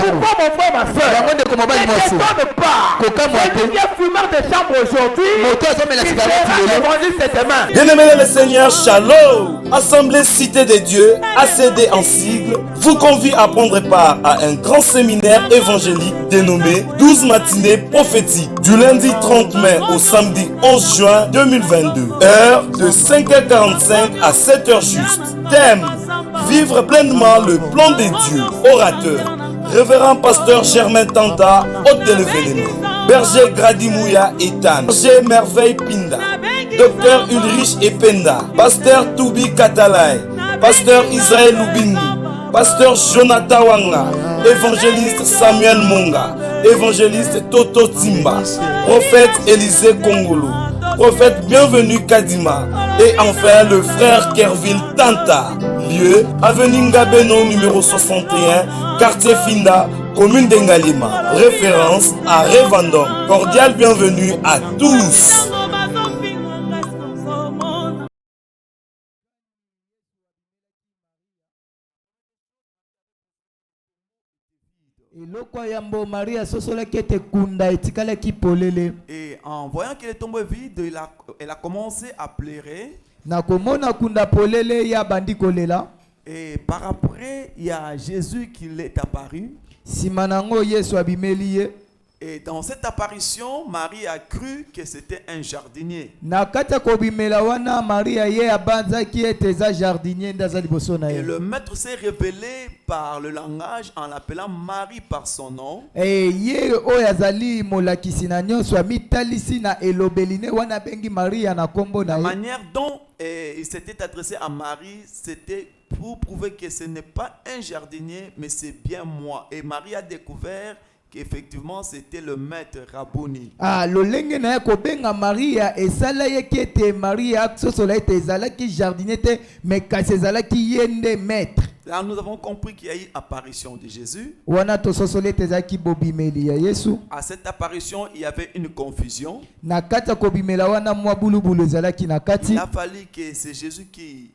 pourquoi mon frère, ma soeur, ne t'étonne pas. Celui qui est fumeur de chambre aujourd'hui, il fera l'évangile cette main. Bien-aimés le Seigneur, Shalom. Assemblée Cité des Dieux, ACD en sigle, vous convie à prendre part à un grand séminaire évangélique dénommé 12 matinées prophétiques du lundi 30 mai au samedi 11 juin 2022. Heure de 5h45 à 7h juste. Thème: vivre pleinement le plan des dieux. Orateur: Révérend Pasteur Germain Tanda, hôte de l'événement. Berger Grady Mouya Ethan. Berger Merveille Pinda. Docteur Ulrich Ependa. Pasteur Toubi Katalai. Pasteur Israël Lubini. Pasteur Jonathan Wanga. Évangéliste Samuel Monga. Évangéliste Toto Timba. Prophète Élisée Kongolo. Prophète Bienvenu Kadima. Et enfin le frère Kerville Tanta. Lieu: avenue Ngabeno numéro 61, quartier Finda, commune d'Engalima. Référence à Revendom. Cordial bienvenue à tous. Et en voyant qu'elle est tombée vide, elle a commencé à pleurer. Et par après, il y a Jésus qui est apparu. Et dans cette apparition, Marie a cru que c'était un jardinier. Et le maître s'est révélé par le langage en l'appelant Marie par son nom. La manière dont il s'était adressé à Marie, c'était pour prouver que ce n'est pas un jardinier, mais c'est bien moi. Et Marie a découvert effectivement c'était le maître Rabouni. Ah, le lenge na ko benga Maria esala yekete Maria sosola ezala ki jardinier mais kasezala ki yende maître. Là nous avons compris qu'il y a eu apparition de Jésus. Wana to sosola ezala ki bobimeli ya Yesu. À cette apparition, il y avait une confusion. Na kata ko bimela wana mwa bulubulu ezala ki na kati. Il a fallu que c'est Jésus qui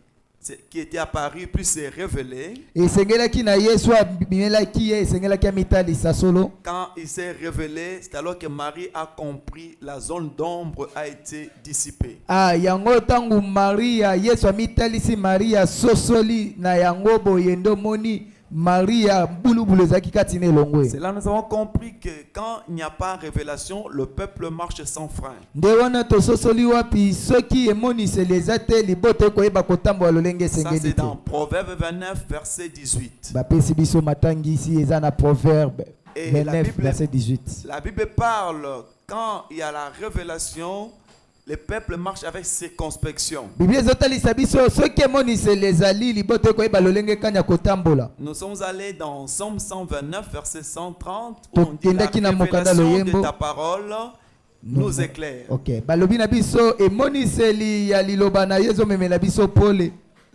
était apparu puisse se révéler. Quand il s'est révélé, c'est alors que Marie a compris, la zone d'ombre a été dissipée. Ah, yango tangu Maria Yesu amitalisi Maria sosoli na yango boyendo moni Maria c'est là nous avons compris que quand il n'y a pas révélation, le peuple marche sans frein. Ça c'est dans Proverbe 29 verset 18. Et la Bible parle quand il y a la révélation, le peuple marche avec circonspection. Nous sommes allés dans Somme 129, verset 130, où on dit la révélation de ta parole nous éclaire.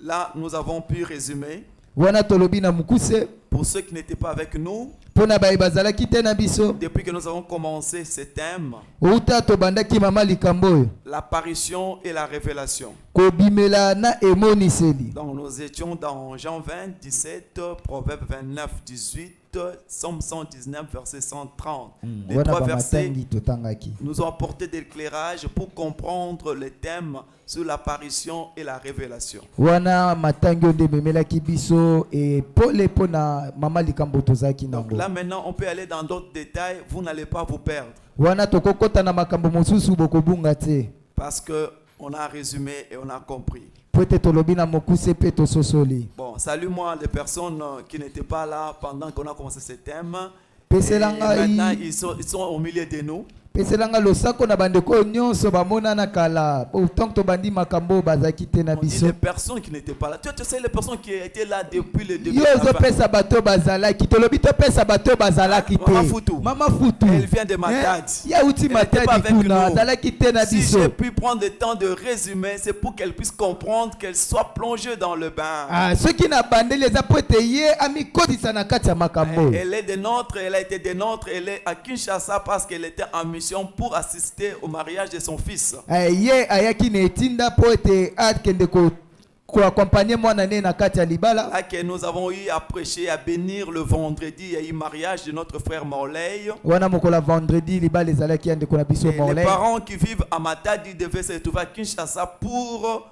Là, nous avons pu résumer. Pour ceux qui n'étaient pas avec nous, depuis que nous avons commencé ce thème, l'apparition et la révélation. Donc nous étions dans Jean 20, 17, Proverbe 29, 18, Somme 119, verset 130. Les trois versets nous ont apporté de l'éclairage pour comprendre les thèmes sur l'apparition et la révélation. Donc là maintenant on peut aller dans d'autres détails, vous n'allez pas vous perdre. Parce que on a résumé et on a compris. Bon, salut-moi les personnes qui n'étaient pas là pendant qu'on a commencé ce thème. Et maintenant ils sont au milieu de nous. On dit des personnes qui n'étaient pas là. Tu sais les personnes qui étaient là depuis le début. Maman Foutou. Elle vient de Matadi. Elle n'était pas avec nous. Si j'ai pu prendre le temps de résumer, c'est pour qu'elle puisse comprendre, qu'elle soit plongée dans le bain. Elle est des nôtres, elle a été des nôtres, elle est à Kinshasa parce qu'elle était en mission pour assister au mariage de son fils. accompagner moi na kati ya libala. Là que nous avons eu à prêcher, à bénir le vendredi, il y a eu mariage de notre frère Morley. Wana mokola vendredi libala ezalaki ande kona biso Morley. Les parents qui vivent à Matadi devaient se trouver à Kinshasa pour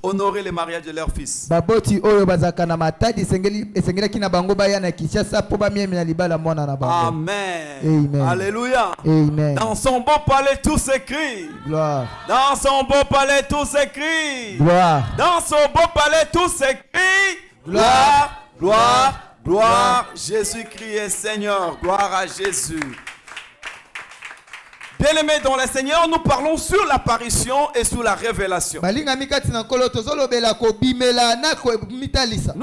honorer le mariage de leur fils. Baboti oyo bazaka na Matadi esengeli kina bango baya na Kinshasa po ba miemi na libala mwana na bango. Amen. Amen. Alléluia. Amen. Dans son beau palais tout s'écrit. Gloire. Dans son beau palais tout s'écrit. Gloire. Dans son beau palais tout s'écrit. Gloire, gloire, gloire. Jésus-Christ est Seigneur. Gloire à Jésus. Bien-aimés dans le Seigneur, nous parlons sur l'apparition et sur la révélation. Nous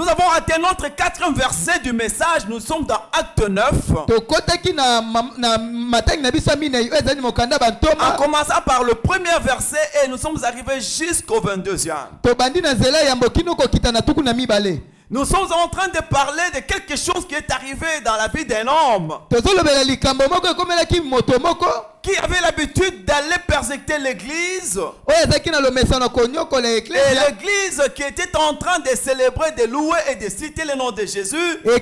avons atteint notre 4e verset du message. Nous sommes dans Acte 9. En commençant par le premier verset et nous sommes arrivés jusqu'au 22e. Nous sommes en train de parler de quelque chose qui est arrivé dans la vie d'un homme qui avait l'habitude d'aller persécuter l'église. Et l'église qui était en train de célébrer, de louer et de citer le nom de Jésus. Là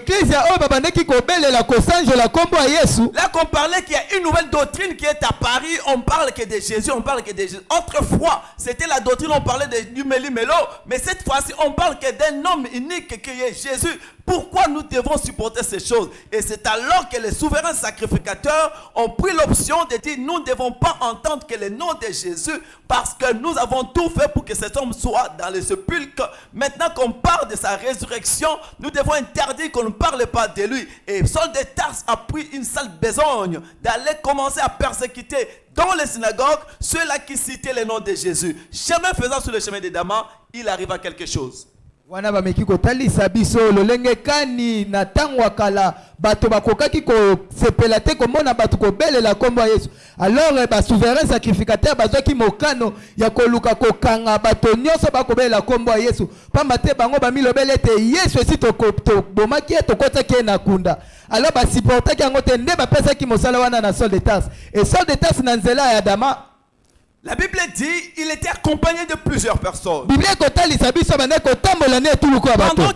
qu'on parlait qu'il y a une nouvelle doctrine qui est apparue, on parle que de Jésus, on parle que de Jésus. Autrefois, c'était la doctrine, on parlait de Méli-Mélo, mais cette fois-ci, on parle que d'un homme unique qui est Jésus. Pourquoi nous devons supporter ces choses? Et c'est alors que les souverains sacrificateurs ont pris l'option de dire nous ne devons pas entendre que le nom de Jésus parce que nous avons tout fait pour que cet homme soit dans le sépulcre. Maintenant qu'on parle de sa résurrection, nous devons interdire qu'on ne parle pas de lui. Et Saul de Tarse a pris une sale besogne d'aller commencer à persécuter dans les synagogues ceux-là qui citaient le nom de Jésus. Chemin faisant sur le chemin de Damas, il arrive à quelque chose. Wana bameki kotalisa biso lolenge kani na tango kala bato bakokaki ko sepela te komona bato ko belela kombo Yesu. Alors ba souverain sacrificateur bazaki mokano ya koluka kokanga bato nyonso bakobelela kombo Yesu. Pamba te bango bamilobele te Yesu esi to bomaki to kotaki na kunda. Alors ba supportaki yango te nde bapesa ki mosala wana na Saul de Tarse. Et Saul de Tarse na nzela ya Dama. La Bible dit il était accompagné de plusieurs personnes. Pendant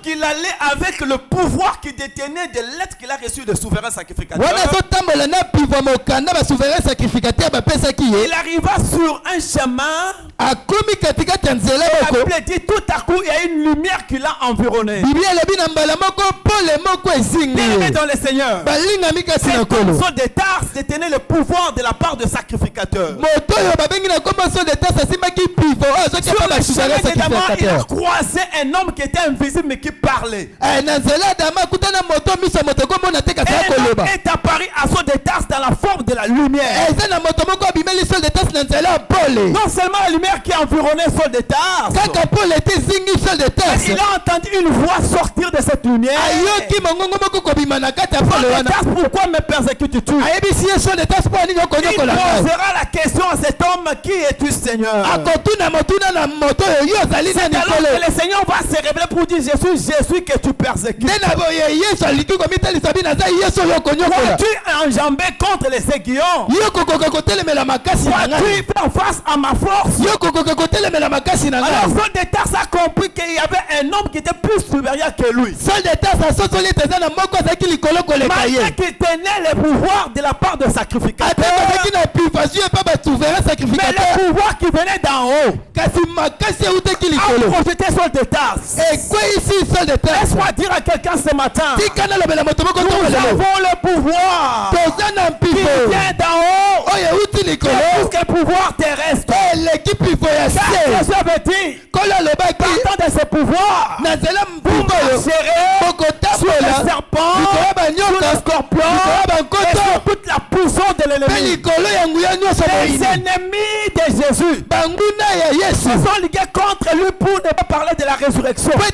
qu'il allait avec le pouvoir qu'il détenait de l'être qu'il a reçu de souverain sacrificateur. Il arriva sur un chemin. La Bible dit tout à coup il y a une lumière qui l'a environné. Bien-aimé dans le Seigneur. Cet homme de Tarse détenait le pouvoir de la part de sacrificateur. Sur le chemin de Damas, il a croisé un homme qui était invisible mais qui parlait. Un homme est apparu à Saul de Tarse dans la forme de la lumière. Non seulement la lumière qui environnait Saul de Tarse, mais il a entendu une voix sortir de cette lumière. Pourquoi me persécutes-tu? Il posera la question à cet homme: qui es-tu, Seigneur? C'est alors que le Seigneur va se révéler pour dire: je suis Jésus que tu persécutes. Tu enjambé contre les aiguillons. Tu fais en face à ma force. Alors Saul de Tarse a compris qu'il y avait un homme qui était plus supérieur que lui. Malgré qu'il tenait le pouvoir de la part de sacrificateur, mais le pouvoir qui venait d'en haut a projeté Saul de Tarse. Laisse-moi dire à quelqu'un ce matin: nous avons le pouvoir qui vient d'en haut, plus que le pouvoir terrestre. Jésus avait dit: partant de ce pouvoir, vous marcherez sur les serpents, sur les scorpions et sur toute la puissance de l'ennemi. Les ennemis de Jésus se sont ligués contre lui pour ne pas parler de la résurrection. Et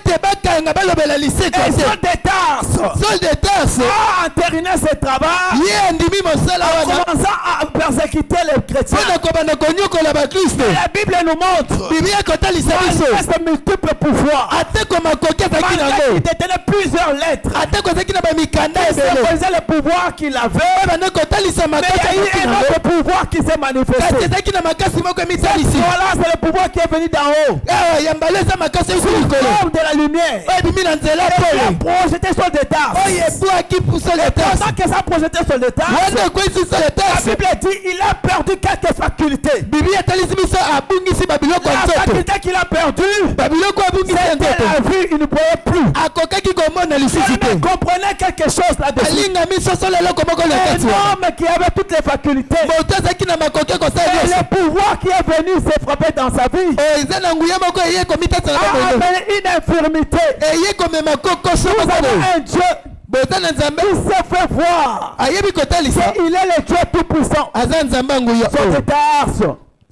Saul de Tarse a entériné ce travail en commençant à persécuter les chrétiens. Et la Bible nous montre malgré ses multiples pouvoirs, malgré nango. Il détenait plusieurs lettres. Ata kozaki na ba mikanda Il ebele. symbolisait le pouvoir qu'il avait. Bana kotalisa Mais makasi. il y a eu un autre pouvoir qui s'est manifesté. Kasi ezaki na makasi moko emisalisi. Voilà, c'est le pouvoir qui est venu d'en haut. Ya mbala eza makasi Sous likolo. forme de la lumière. Oyo ebimi na nzela Il a pole. projeté sur des tasses. Oyo ebwaki puso le tase. Pendant que ça projetait sur des tasses, Wana ekwesi so le la tase. Bible dit il a perdu quelques facultés. Biblia etalisi biso abungisi babiloko ya La nzoto. faculté qu'il a perdue, Babiloko abungisi ya c'était nzoto. la vue, il ne pouvait plus. Akokaki komona lisusu te. Il comprenait quelque chose là-dessus. Alingami soso leloko moko le Un kati. homme qui avait toutes les facultés. Moto azalaki na makoki kosala Et nyonso. le pouvoir qui est venu s'est frappé dans sa vie. Oyo eza na nguya moko eye komitatala A baboyo. amené une infirmité. Eye komema kokoso Vous moko avez boye. un Dieu Boza na nzambe. qui s'est fait voir. Ayebi kotalisa. Il est le Dieu tout-puissant. Aza nzambe nguya. Son détarse.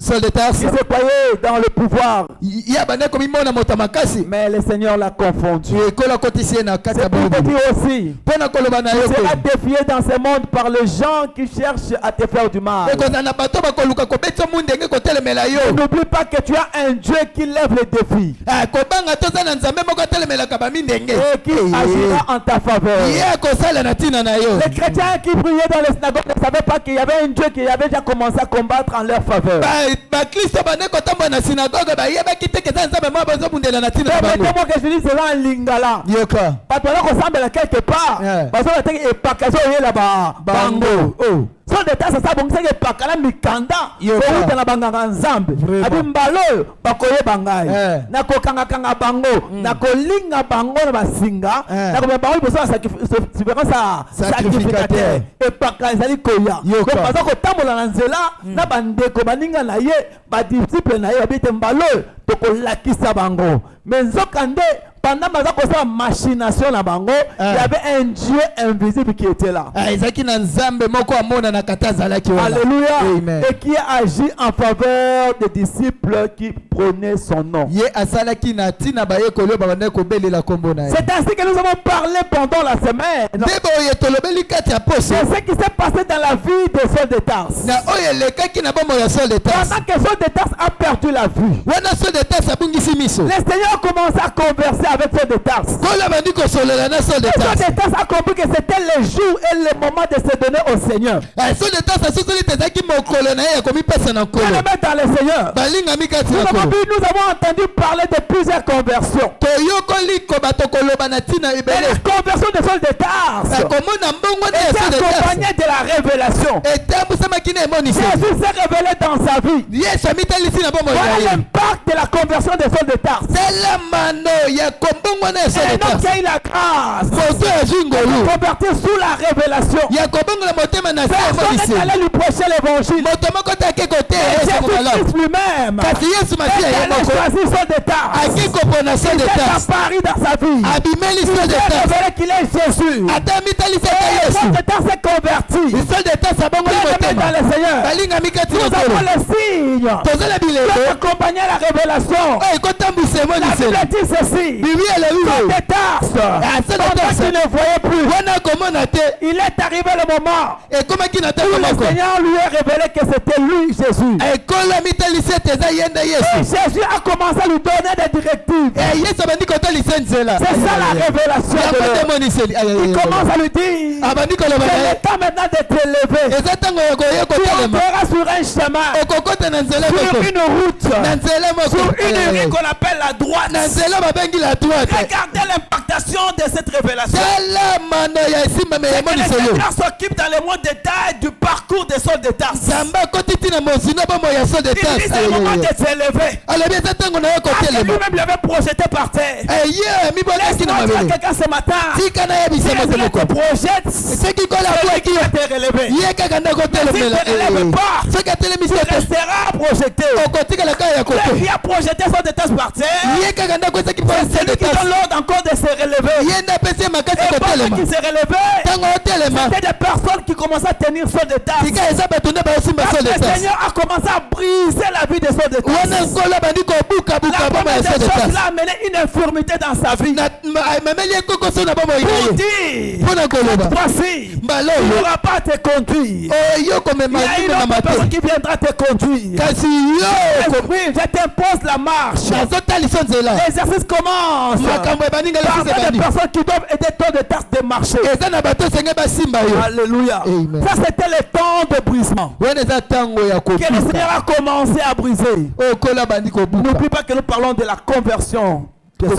Sol de Il Tarse. se croyait dans le pouvoir. Ya bana komimona moto makasi. Mais le Seigneur l'a confondu. Ekola kotisi na kati ya C'est pour te bobo. dire aussi. Pona koloba na Tu yo seras ko. défié dans ce monde par les gens qui cherchent à te faire du mal. Ekozana na bato bakoluka kobetsa mundenge kotelemela yo. N'oublie pas que tu as un Dieu qui lève les défis Ah kobanga toza na nzambe moko telemelaka ba mindenge. et qui agira en ta faveur. Ye akosala na tina na yo. Les chrétiens qui priaient dans les synagogues ne savaient pas qu'il y avait un Dieu qui avait déjà commencé à combattre en leur faveur. Ba Kristo bane kotambo na synagogue ba yebaki te ke nzambe mo bazobundela na tina na bango. Permettez-moi que je dise cela en lingala. Yoka. Parce que là, on semble quelque part. Parce que on est là-bas. Bango. Oh. So de tas ça bon c'est que pakala mikanda Yo, ko ka. utana banganga nzambe Vraiment. abi mbalo bakoye bangai na ko kanga kanga bango na ko linga bango na basinga na ko bango boso sacrificateur Sacrificateur. et pakala zali koya Yo, ko ka. baza ko tambola na nzela na bandeko baninga na ye ba disciple na ye babite mbalo to ko lakisa bango mais nzokande pendant que machination na bango, il y avait un Dieu invisible qui était là. Alléluia. Amen. Et qui a agi en faveur des disciples qui prenaient son nom. C'est ainsi que nous avons parlé pendant la semaine. C'est ce qui s'est passé dans la vie de Saul de Tarse. Pendant que Saul de Tarse a perdu la vue, le Seigneur commence à converser avec Saul de Tarse. Saul de Tarse a compris que c'était le jour et le moment de se donner au Seigneur. Dans le Seigneur. Nous avons entendu parler de plusieurs conversions. Et la conversion de Saul de Tarse était accompagnée de la révélation. Jésus s'est révélé dans sa vie. Voilà l'impact de la conversion de Saul de Tarse. Et donc il a eu la grâce de convertir sous la révélation. Personne n'est allé lui prêcher l'évangile. Jésus lui-même il a choisi Saul de Tarse. Il est à Paris dans sa vie. Il a révélé qu'il est Jésus. Et Saul de Tarse s'est converti. Bien-aimé dans le Seigneur, nous avons le signe qui accompagne la révélation. La Bible dit ceci. Saul de Tarse, pendant qu'il ne voyait plus, il est arrivé le moment où le Seigneur lui a révélé que c'était lui, Jésus. Et Jésus a commencé à lui donner des directives. C'est ça la révélation de Dieu. Il commence à lui dire, c'est le temps maintenant de t'élever. Tu entreras sur un chemin, sur une route, sur une rue qu'on appelle la droite. Regardez l'impactation de cette révélation. Le Seigneur s'occupe dans les mots détails du parcours de Saul de Tarse. Il dit c'est le moment de s'élever. Lui-même l'avait projeté par terre. Laisse-moi dire à quelqu'un ce matin, si Dieu te projette, c'est qui va te relever. Si tu ne te relèves pas, tu resteras projeté. Qui a projeté Saul de Tarse par terre, c'est celui qui donne l'ordre encore de se relever. Et pendant qu'il s'est relevé, c'était des personnes qui commençaient à tenir Saul de Tarse. Le Seigneur a commencé à briser la vie de Saul de Tarse. La première des choses il a amené une infirmité dans sa vie. Pour dire, cette fois-ci, il n'aura pas à te conduire. Il y a une autre personne qui viendra te conduire. Je t'impose la marche. L'exercice commence. Par des personnes qui doivent aider toi de tâches de marcher. Alléluia. Amen. Ça c'était le temps de brisement. Que le Seigneur a commencé à briser. N'oublie pas que nous parlons de la conversion. Lors de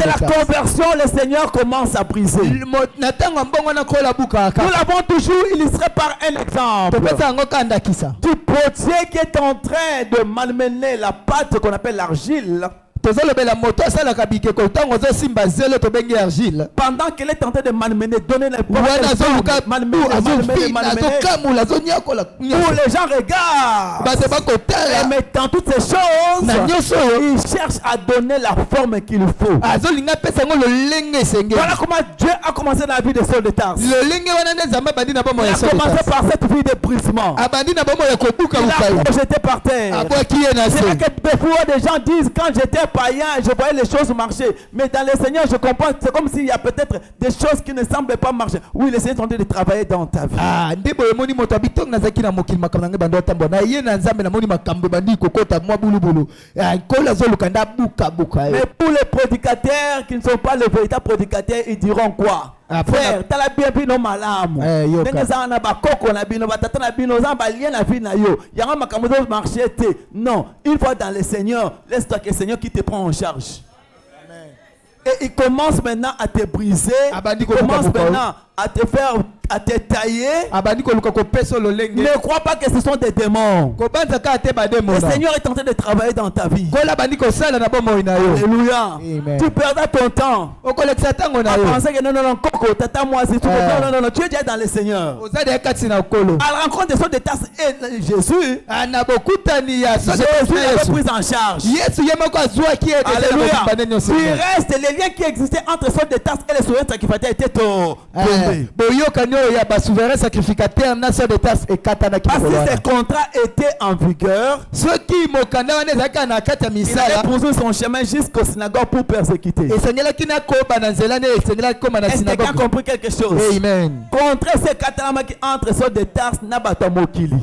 la conversion, le Seigneur commence à briser. Nous l'avons toujours illustré par un exemple du potier qui est en train de malmener la pâte qu'on appelle l'argile. Pendant qu'elle est en train de malmener, donner les où les gens regardent, et mettant toutes ces choses, ils cherchent à donner la forme qu'il faut. Voilà comment Dieu a commencé dans la vie de Saul de Tarse. Il a commencé par cette vie de brisement. Il a projeté par terre. C'est vrai que des fois des gens disent, quand j'étais païen, je voyais les choses marcher. Mais dans le Seigneur, je comprends, c'est comme s'il y a peut-être des choses qui ne semblent pas marcher. Oui, le Seigneur est en train de travailler dans ta vie. Mais pour les prédicateurs qui ne sont pas les véritables prédicateurs, ils diront quoi? Frère, tu as bien vu nos malames. Non, une fois dans le Seigneur, laisse-toi que le Seigneur qui te prend en charge. Et il commence maintenant à te briser. Il commence maintenant à te faire, à te tailler. Ne crois pas que ce sont des démons. Le Seigneur est en train de travailler dans ta vie. Alléluia. Tu perdras ton temps à penser que non, Coco, tata, moi, c'est tout. Non, tu es déjà dans le Seigneur. À la rencontre de ceux de Tarse et Jésus, Jésus l'avait pris en charge. Alléluia. Il reste les liens qui existaient entre ceux de Tarse et les souverains sacrificateurs étaient tombés. Parce que ces contrats étaient en vigueur, il allait poursuivre son chemin jusqu'au synagogue pour persécuter. Est-ce que quelqu'un a compris quelque chose? Amen. Contre ces katana qui entre ceux de Tarse n'a pas de mokili.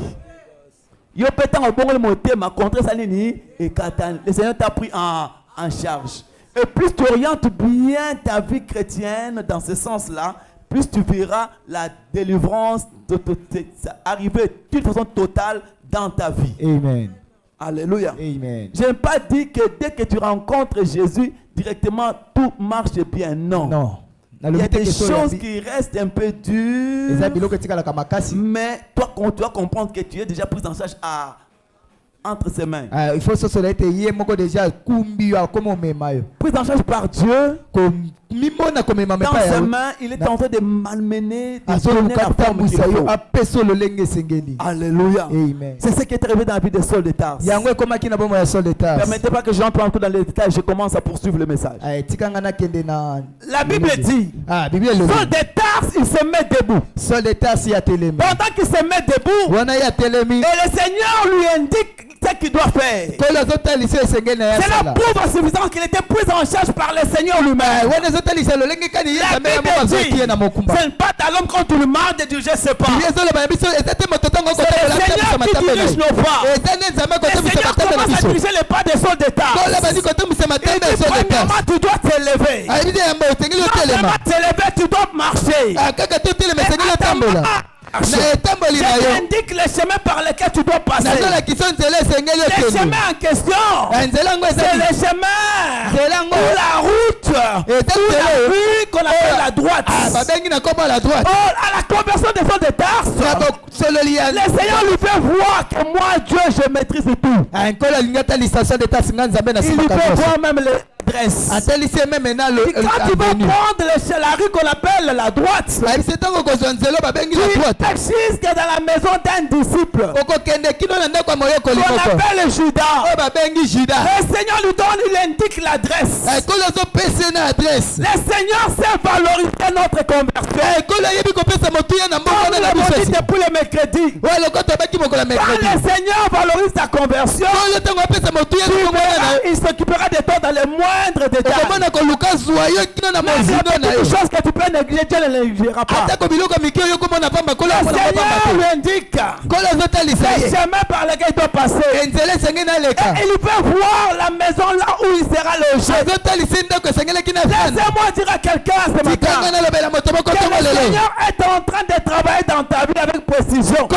Yo pétant au bon le motema contre Salini et Katan. Le Seigneur t'a pris en charge. Et plus tu orientes bien ta vie chrétienne dans ce sens-là, plus tu verras la délivrance arriver d'une façon totale dans ta vie. Amen. Alléluia. Amen. Je n'ai pas dit que dès que tu rencontres Jésus, directement tout marche bien. Non. Non. Il y a des choses qui restent un peu dures. Mais toi, tu dois comprendre que tu es déjà pris en charge entre ses mains. Il faut se déjà pris en charge par Dieu. Dans ses mains, il est en train de malmener, de donner la forme qu'il faut. Alléluia. C'est ce qui est arrivé dans la vie de Saul de Tarse. Permettez pas que j'entre encore dans les détails, je commence à poursuivre le message. La Bible dit, Saul de Tarse, il se met debout. Pendant qu'il se met debout, et le Seigneur lui indique ce qu'il doit faire. C'est la preuve suffisante qu'il était pris en charge par le Seigneur lui-même. La Bible dit, ce n'est pas à l'homme quand tu lui demandes de diriger ses pas. C'est le Seigneur qui dirige nos pas. Le Seigneur commence à diriger les pas des Saul de Tarse. Premièrement, tu dois t'élever. Premièrement, t'élever, tu dois marcher. Je t'indique le chemin par lequel tu dois passer. Le chemin en question, c'est le chemin ou la route ou la rue qu'on appelle la droite. À la conversion des Saul de Tarse, le Seigneur lui fait voir que moi, Dieu, je maîtrise tout. Il lui fait voir même l'adresse. Et quand tu vas prendre la rue qu'on appelle la droite, tu précises que dans la maison d'un disciple qu'on appelle Judas, le Seigneur lui donne, il indique l'adresse. Le Seigneur sait valoriser notre conversion. Depuis le mercredi, quand le Seigneur valorise ta conversion, il s'occupera de toi dans les moindres détails. Même les choses que tu peux négliger, tu ne les négligeras pas. Le Seigneur lui indique le chemin par lequel il doit passer. Et il peut voir la maison là où il sera logé. Laissez-moi dire à quelqu'un ce matin que le Seigneur est en train de travailler dans ta vie avec précision.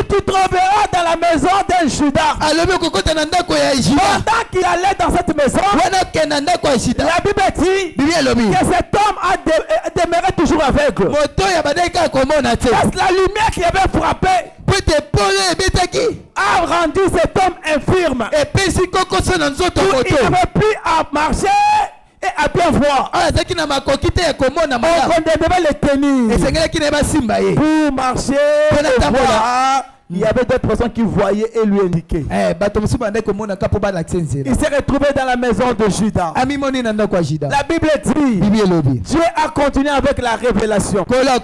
Tu trouveras dans la maison d'un Judas. Pendant qu'il allait dans cette maison, la Bible dit que cet homme a demeuré toujours aveugle. Parce que la lumière qui avait frappé a rendu cet homme infirme. Il n'avait plus à marcher et à bien voir. On devait le tenir pour marcher et voir. Il y avait d'autres personnes qui voyaient et lui indiquaient. Il s'est retrouvé dans la maison de Judas. La Bible dit Dieu a continué avec la révélation. Mais la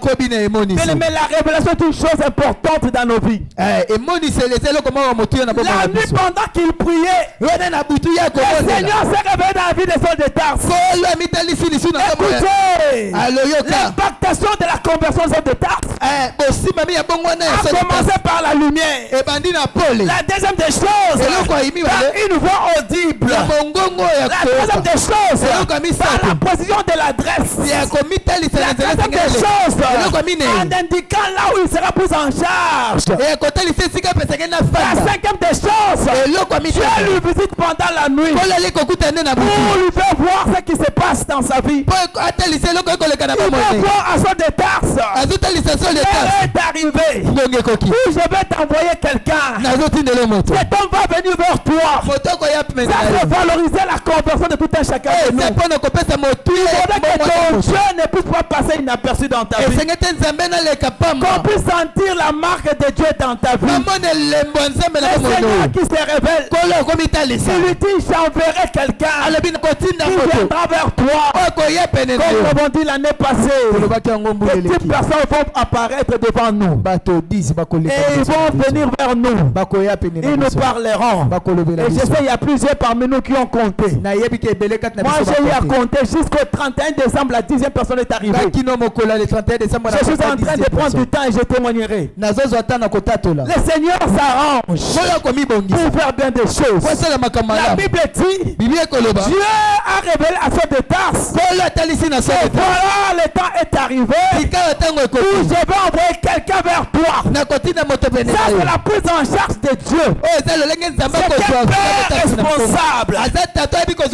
révélation est une chose importante dans nos vies. La nuit pendant qu'il priait, le Seigneur s'est révélé dans la vie de Saul de Tarse. Écoutez, l'impactation de la conversion de Saul de Tarse a commencé par la lumière. La deuxième des choses, par une voix audible. La deuxième des choses, par la précision de l'adresse. La deuxième des choses, en indiquant là où il sera pris en charge. La cinquième des choses, Dieu lui visite pendant la nuit pour lui faire voir ce qui se passe dans sa vie. Il veut voir à Saul de Tarse. L'heure est arrivée où je vais t'envoyer quelqu'un. Cet homme va venir vers toi. Ça va valoriser la conversion de tout un chacun de nous. Il faudrait que ton Dieu ne puisse pas passer inaperçu dans ta vie. Qu'on puisse sentir la marque de Dieu dans ta vie. Le Seigneur qui se révèle, il lui dit j'enverrai quelqu'un qui viendra vers toi. Comme nous l'avons dit l'année passée, les petites personnes vont apparaître devant nous. Et ils vont venir vers nous. Ils nous parleront. Et je sais, il y a plusieurs parmi nous qui ont compté. Moi, j'ai eu à compter jusqu'au 31 décembre, la 10e personne est arrivée. Je suis en train de prendre du temps et je témoignerai. Le Seigneur s'arrange pour faire bien des choses. La Bible dit Dieu a révélé à Saul de Tarse. Et voilà, le temps est arrivé où je vais envoyer quelqu'un vers toi. Ça, c'est la prise en charge de Dieu. C'est quel père responsable.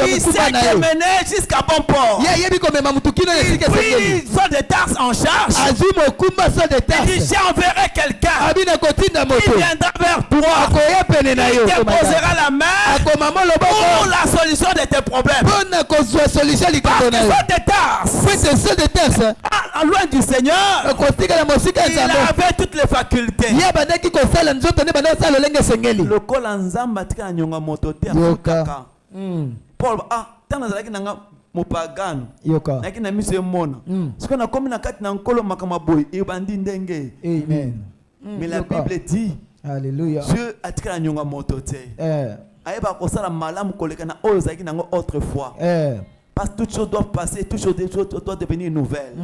Il s'est mené jusqu'à bon port. Il prit Saul de Tarse en charge. Il dit j'enverrai quelqu'un. Il viendra vers toi. Il te posera la main pour la solution de tes problèmes. Parce que Saul de Tarse, loin du Seigneur, il avait toutes les facultés. Paul, mais la Bible dit Alléluia. Dieu a tiré nyonga motote. Aïba kosala malam kolekana ozaki nango autrefois. Parce que toutes choses doivent passer, toutes choses doivent devenir nouvelles.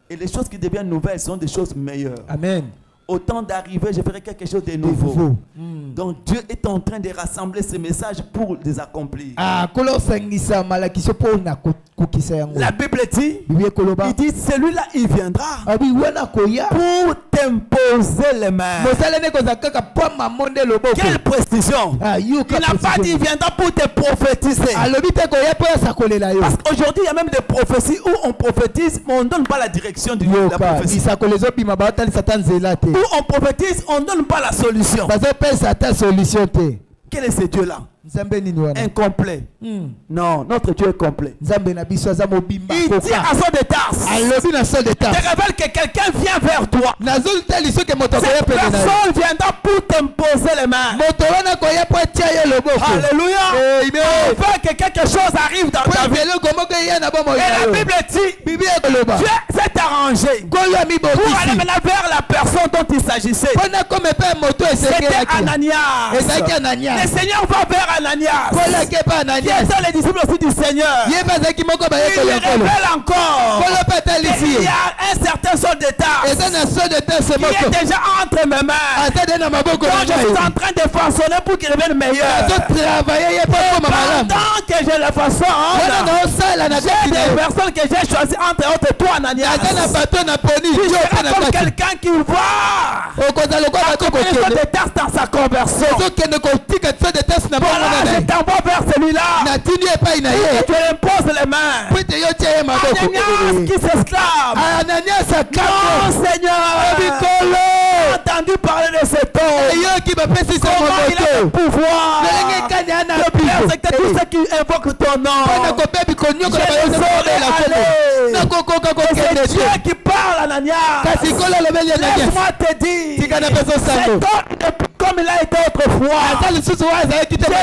Et les choses qui deviennent nouvelles sont des choses meilleures. Amen. Au temps d'arriver, je ferai quelque chose de nouveau. Donc Dieu est en train de rassembler ces messages pour les accomplir. La Bible dit, il dit celui-là il viendra pour t'imposer les mains. Quelle précision. Il n'a pas dit il viendra pour te prophétiser. Parce qu'aujourd'hui il y a même des prophéties où on prophétise mais on ne donne pas la direction de la prophétie. Où on prophétise, on ne donne pas la solution. Quel est ce Dieu-là? incomplet. Non, notre Dieu est complet. Il dit à Saul de Tarse, te révèle que quelqu'un vient vers toi. Cette personne viendra pour t'imposer les mains. Alléluia. Afin que quelque chose arrive dans ta vie. Et la Bible dit, Dieu s'est arrangé pour aller maintenant vers la personne dont il s'agissait. C'était Ananias. Le Seigneur va vers Ananias, qui est les disciples aussi du Seigneur. Il révèle encore qu'il y a un certain Saul de Tarse qui est déjà entre mes mains. Donc je suis en train de façonner pour qu'il devienne meilleur. Pendant que je le façonne, j'ai des personnes que j'ai choisies entre autres toi, Ananias. Tu seras comme quelqu'un qui voit la communauté de Tarse dans sa conversion. Voilà, je t'envoie vers celui-là. Tu lui imposes les mains. Ananias qui s'exclame. Non, Seigneur. J'ai entendu parler de cet homme. Comment il a le pouvoir de persécuter tous ceux qui invoquent ton nom. C'est Dieu qui parle, Ananias. Laisse-moi te dire, cet homme, comme il a été autrefois, je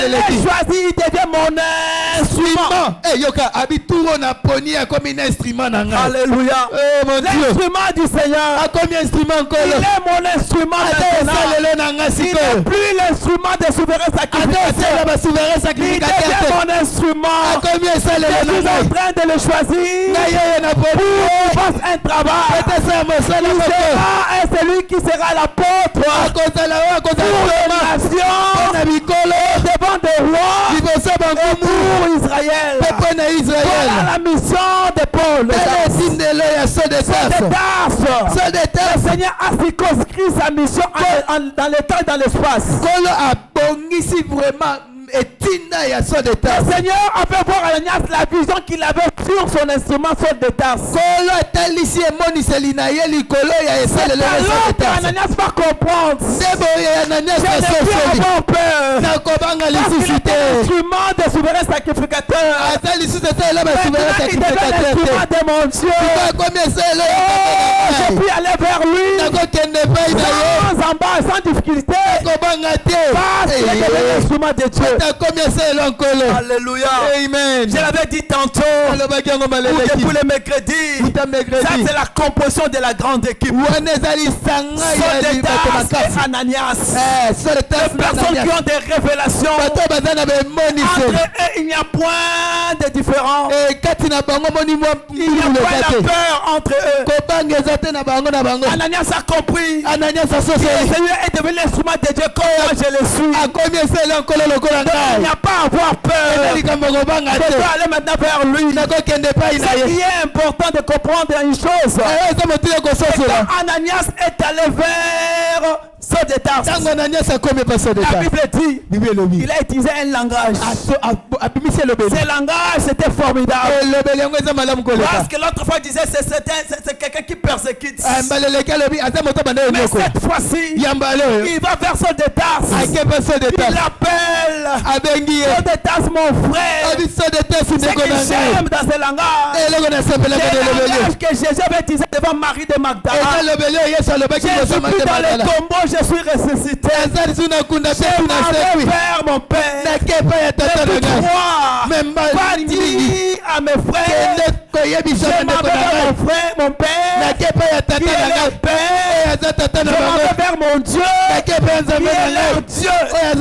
l'ai choisi, il devient mon instrument. Alléluia. L'instrument du Seigneur. Il est mon instrument maintenant. Il n'est plus l'instrument de souverain sacrificateur. Il devient mon instrument. Je suis en train de le choisir pour faire un travail. C'est lui qui sera l'apôtre pour les nations, devant des rois et pour Israël. Voilà la mission de Paul. Le Seigneur a circonscrit sa mission dans le temps et dans l'espace. Le Seigneur a fait voir à Ananias la vision qu'il avait sur son instrument Saul de Tarse. C'est alors qu'Ananias va comprendre. Je n'ai plus avoir peur. Parce qu'il était l'instrument de souverain sacrificateur. Maintenant il devient l'instrument de mon Dieu. Je puis aller vers lui sans embarras, sans difficulté. Parce qu'il est l'instrument de Dieu. Alléluia. Amen. Je l'avais dit tantôt. Pour les mercredis. Ça c'est la composition de la grande équipe. Saul de Tarse et Ananias. Les personnes qui ont des révélations. Entre eux, il n'y a point de différence. Il n'y a point de peur entre eux. Ananias a compris. Le Seigneur est devenu l'instrument de Dieu comme moi je le suis. Il n'y a pas à avoir peur. Je dois aller maintenant vers lui. Ce qui est important de comprendre une chose. C'est quand Ananias est allé vers Saul de Tarse, la Bible dit il a utilisé un langage. Ce langage c'était formidable. Parce que l'autre fois il disait c'est quelqu'un qui persécute. Mais cette fois-ci il va vers Saul de Tarse. Il l'appelle Saul de Tarse mon frère. Ce que j'aime dans ce langage, c'est le langage que Jésus avait utilisé devant Marie de Magdala. Je suis plus dans le tombeau, je suis ressuscité. Je m'en vais vers mon Père. Depuis toi, pas dit à mes frères, je m'en vais vers mon frère, mon Père, qui est le Père. Je m'en vais vers mon Dieu, qui est leur Dieu. C'est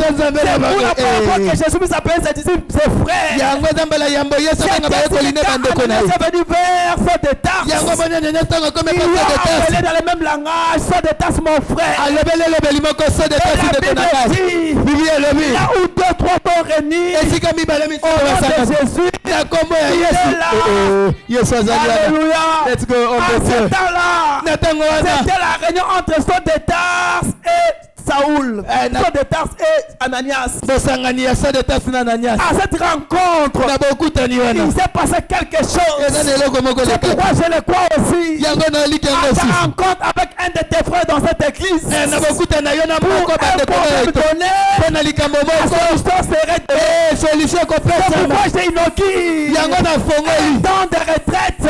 pour la première fois que Jésus s'appelle ses disciples, ses frères. C'est venu vers Saul de Tarse. Il a appelé dans le même langage, Saul de Tarse mon frère. Et la Bible dit, là où deux, trois sont réunis, au nom de Jésus, il est là. Alléluia. À ce temps-là, c'était la réunion entre Saul de Tarse et Saoul, Saul de Tarse et Ananias. À cette rencontre, il s'est passé quelque chose. C'est pourquoi je le crois aussi. À ta rencontre avec un de tes frères dans cette église, pour un problème donné, la solution serait de solution complète. Pourquoi j'ai inauguré Yango na fongoli. Dans des retraites. Où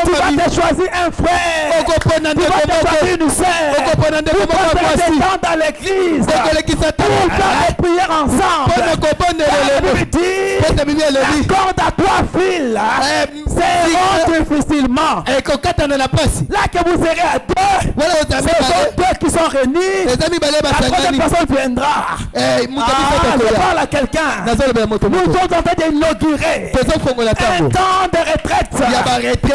tu vas te choisir un frère. Tu vas te choisir une sœur. Tu vas te détendre dans l'église. Pour faire des prières ensemble. La Bible dit, la corde à trois fils seront difficilement. Là que vous serez à deux. C'est deux qui sont réunis. La troisième personne viendra. Je parle à quelqu'un. Nous sommes en train d'inaugurer un temps de retraite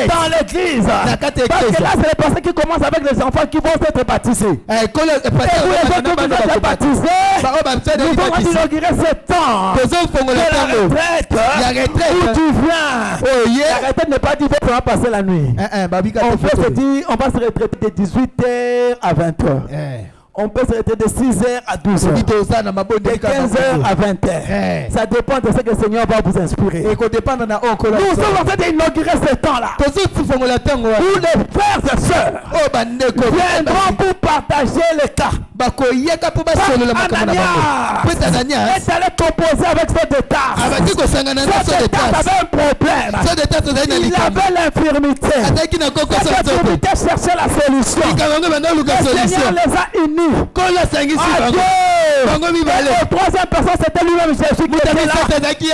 dans l'église. Parce que là, c'est les personnes qui commencent avec les enfants qui vont être baptisés. Et vous, les autres qui vont être baptisés, nous allons inaugurer ce temps de la retraite où tu viens. La retraite n'est pas dit que tu vas passer la nuit. On peut se dire, on va se retraiter de 18h à 20h. On peut se retraiter de 6h à 12h. De 15h à 20h. Ça dépend de ce que le Seigneur va vous inspirer. Nous sommes en train d'inaugurer ce temps-là. Où les frères et sœurs viendront pour partager le cas. Ananias est allé composer avec ce détard. Ce détard avait un problème. Il avait l'infirmité. L'infirmité cherchait la solution. Le Seigneur les a unis. La troisième personne, c'était lui-même Jésus qui était là. Il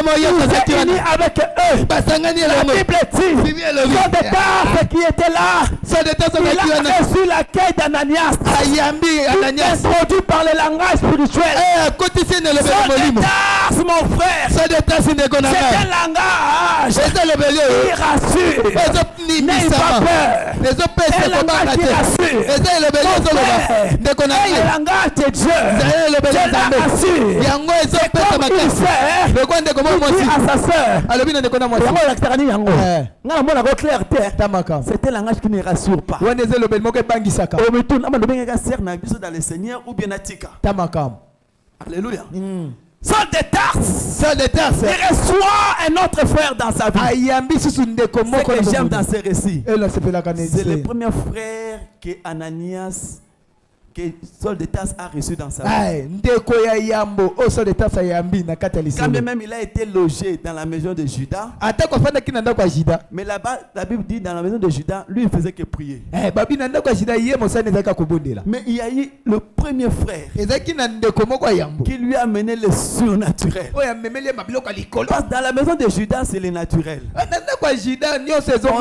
s'est uni avec eux. La Bible dit, ce détard, ce qui était là, il a reçu l'accueil d'Ananias. Introduit par le langage spirituel. Ce détard, mon frère, c'est un langage qui rassure. N'ayez pas peur. C'est un langage qui rassure. Le langage de Dieu, Dieu l'a assuré. C'est comme une sœur à sa sœur. C'était un langage qui ne rassure pas. Dans le Seigneur ou bien Atika. Alléluia. Saul de Tarse, il reçoit un autre frère dans sa vie. Ce que j'aime dans ces récits, c'est le premier frère que Ananias, que Saul de Tarse a reçu dans sa vie. Quand même il a été logé dans la maison de Judas. Mais là-bas, la Bible dit dans la maison de Judas, lui il faisait que prier. Mais il y a eu le premier frère qui lui a mené le surnaturel. Parce que dans la maison de Judas, c'est le naturel. On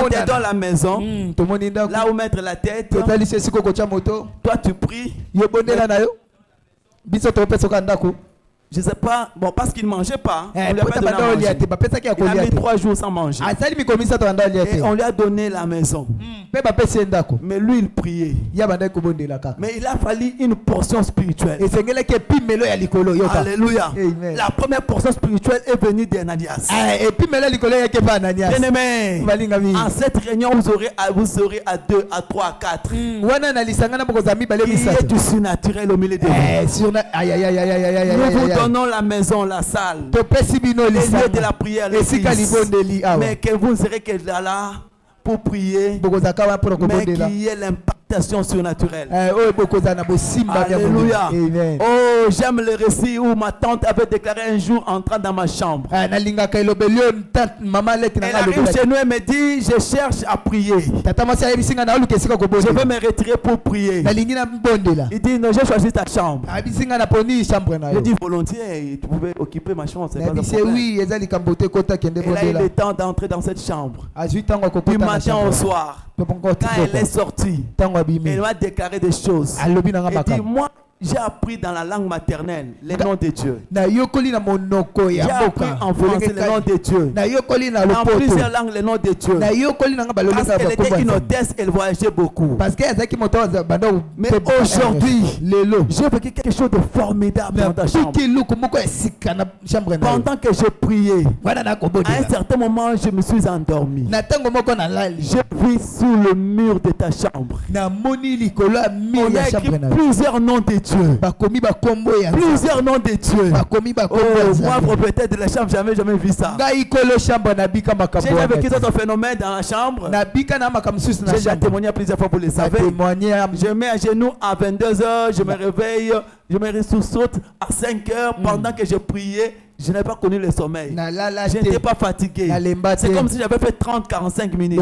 est dans la maison, là où mettre la tête. Toi tu pries. Je ne sais pas, bon, parce qu'il ne mangeait pas. On lui a pas donné à manger. Il a mis 3 jours sans manger. Et on lui a donné la maison. Mais lui, il priait. Mais il a fallu une portion spirituelle. Alléluia. La première portion spirituelle est venue d'Ananias. Bien-aimé, en cette réunion, vous serez à 2, à 3, à 4. Il y a du surnaturel au milieu de vous. Nous vous donnons la maison, la salle, le lieu de la prière, l'église. Mais que vous serez que là pour prier, mais qu'il y ait l'impactation surnaturelle. Alléluia. Oh, j'aime le récit où ma tante avait déclaré un jour entrant dans ma chambre. Elle arrive chez nous et me dit, je cherche à prier. Je vais me retirer pour prier. Il dit, non, j'ai choisi ta chambre. Je dis volontiers, tu pouvais occuper ma chambre. C'est pas un problème. Elle a eu le temps d'entrer dans cette chambre. Du matin au soir, quand elle est sortie, elle m'a déclaré des choses. Elle dit, moi, j'ai appris dans la langue maternelle les noms de Dieu. J'ai appris en français les noms de Dieu. En plusieurs langues les noms de Dieu. Parce qu'elle était une hôtesse, elle voyageait beaucoup. Mais aujourd'hui, j'ai vécu quelque chose de formidable dans ta chambre. Pendant que je priais, à un certain moment, je me suis endormi. J'ai pris sous le mur de ta chambre. On a écrit plusieurs noms de Dieu. Plusieurs noms de Dieu. Moi, propriétaire de la chambre, jamais vu ça. J'ai jamais vécu d'autres phénomènes dans la chambre. J'ai déjà témoigné plusieurs fois, vous le savez. Je mets à genoux à 22h, je me réveille, je me ressuscite à 5h pendant que je priais. Je n'ai pas connu le sommeil. Je n'étais pas fatigué. C'est comme si j'avais fait 30-45 minutes.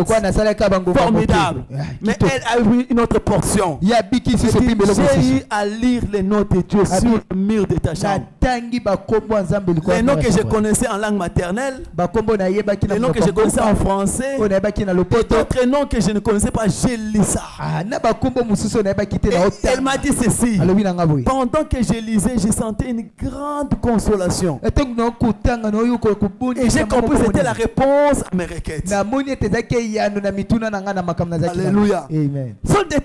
Formidable. Mais elle a eu une autre portion. J'ai eu à lire les noms de Dieu sur le mur de ta chambre. Les noms que je connaissais en langue maternelle, les noms que je connaissais en français, et d'autres noms que je ne connaissais pas, j'ai lu ça. Et elle m'a dit ceci. Pendant que je lisais, j'ai senti une grande consolation. Et j'ai compris que c'était la réponse à mes requêtes. Alléluia. Amen. Saul de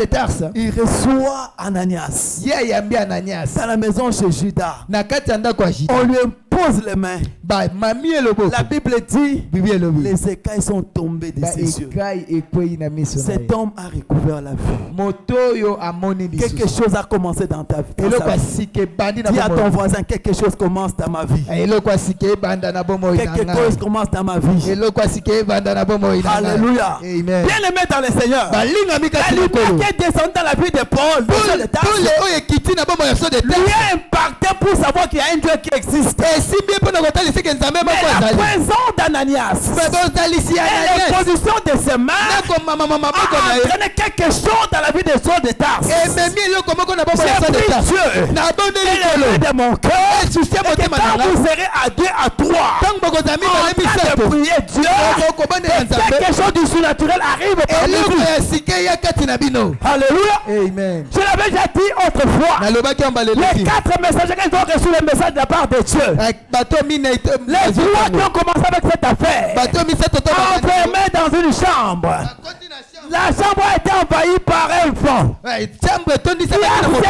Tarse, il reçoit Ananias dans la maison chez Judas. On lui impose les mains. La Bible dit les écailles sont tombées de ses yeux. Cet homme a recouvert la vie. Quelque chose a commencé dans ta vie. Dis à ton voisin, quelque chose commence dans ma vie. Quelque chose commence dans ma vie. Alléluia. Bien aimé dans le Seigneur. La lumière qui est descendue dans la vie de Paul, lui a impacté pour savoir qu'il y a un Dieu qui existe. Mais la présence d'Ananias et l'exposition de ses mains a entraîné quelque chose dans la vie de Saul de Tarse. J'ai pris Dieu et le de mon cœur. Et que quand vous serez à 2 à 3 en train de prier Dieu, quelque chose du surnaturel arrive parmi vous. Alléluia. Amen. Je l'avais déjà dit autrefois. Les 4 messagers qui ont reçu le message de la part de Dieu, les 3 qui ont commencé avec cette affaire, enfermés dans une chambre. La chambre a été envahie par un vent. Il a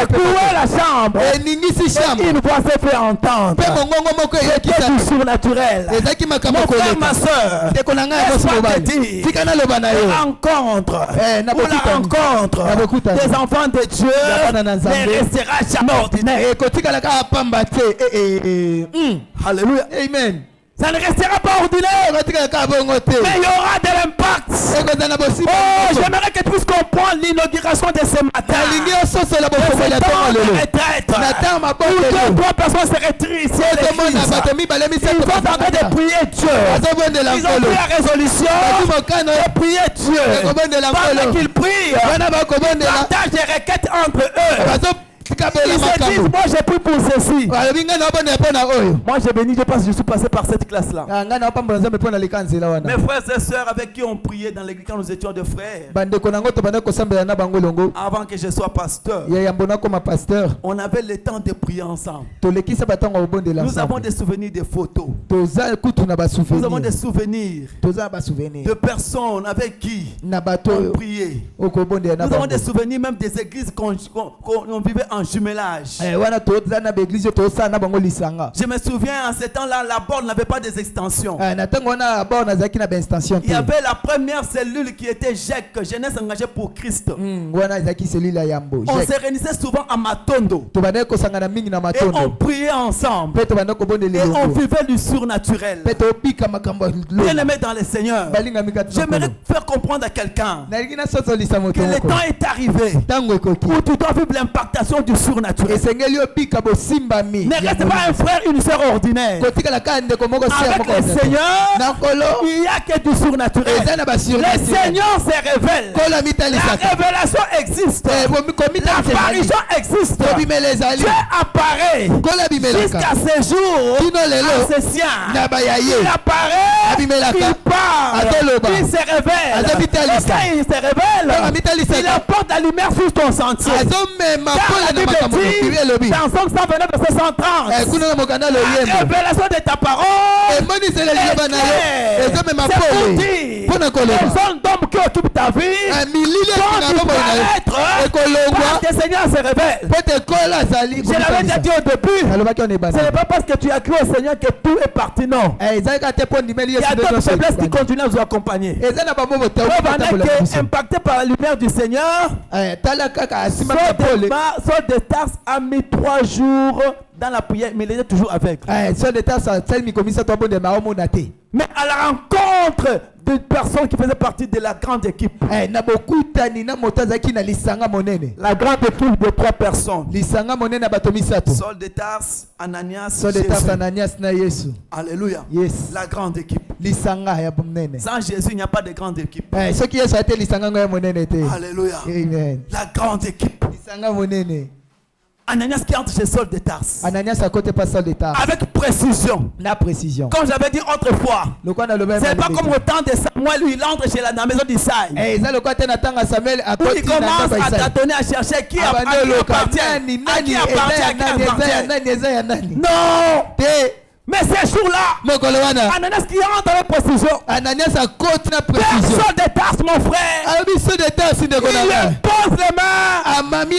secoué la chambre. Et une voix s'est fait entendre. C'était du surnaturel. Mon frère, ma soeur, laisse-moi te dire, la rencontre des enfants de Dieu ne restera jamais ordinaire. Alléluia. Amen. Ça ne restera pas ordinaire, mais il y aura de l'impact. Oh, j'aimerais que tu puisses comprendre l'inauguration de ce matin. De ce temps de retraite. Où 2-3 personnes se retirent ici à l'église. Ils sont en train de prier Dieu. Ils ont pris la résolution de prier Dieu. Pendant qu'ils prient, partage des requêtes entre eux. Ils se disent, moi j'ai pris pour ceci. Moi j'ai béni Dieu parce que je suis passé par cette classe-là. Mes frères et sœurs avec qui on priait dans l'église quand nous étions de frères, avant que je sois pasteur, on avait le temps de prier ensemble. Nous avons des souvenirs de photos. Nous avons des souvenirs de personnes avec qui on priait. Nous avons des souvenirs même des églises qu'on vivait en jumelage. Je me souviens en ce temps-là, la borne n'avait pas des extensions. Il y avait la première cellule qui était GEC, Jeunesse engagée pour Christ. On se réunissait souvent à Matondo. Et on priait ensemble. Et on vivait du surnaturel. Bien aimé dans le Seigneur, j'aimerais faire comprendre à quelqu'un que le temps est arrivé où tu dois vivre l'impactation du surnaturel. Ne reste pas un frère, une sœur ordinaire. Avec le Seigneur, il n'y a que du surnaturel. Le Seigneur se révèle. La révélation existe. L'apparition existe. Dieu apparaît jusqu'à ce jour à ses siens. Il apparaît, il parle, il se révèle. Et quand il se révèle, il apporte la lumière sur ton sentier. Dans Somme 129 verset 130, la révélation de ta parole est claire. C'est pour dire les hommes d'hommes qui occupent ta vie quand tu vas être parce que le Seigneur se révèle. Je l'avais déjà dit au début, ce n'est pas parce que tu as cru au Seigneur que tout est parti, non. Il y a d'autres faiblesses qui continuent à vous accompagner. Preuve en est que, impacté par la lumière du Seigneur, Saul de Tarse a mis 3 jours dans la prière, mais il était toujours aveugle. Mais à la rencontre d'une personne qui faisait partie de la grande équipe, la grande équipe de 3 personnes, Saul de Tars, Ananias, Jésus. Alléluia. Yes. La grande équipe. Sans Jésus, il n'y a pas de grande équipe. Alléluia. Amen. La grande équipe. Ananias qui entre chez Saul de Tars. Avec précision. Comme j'avais dit autrefois, c'est pas comme au temps de Samuel où il entre chez la maison d'Isaïe. Il commence à tâtonner, à chercher qui appartient. Non! Mais ces jours-là, Ananias qui entre avec précision. Personne de Tars, mon frère. Il pose les mains.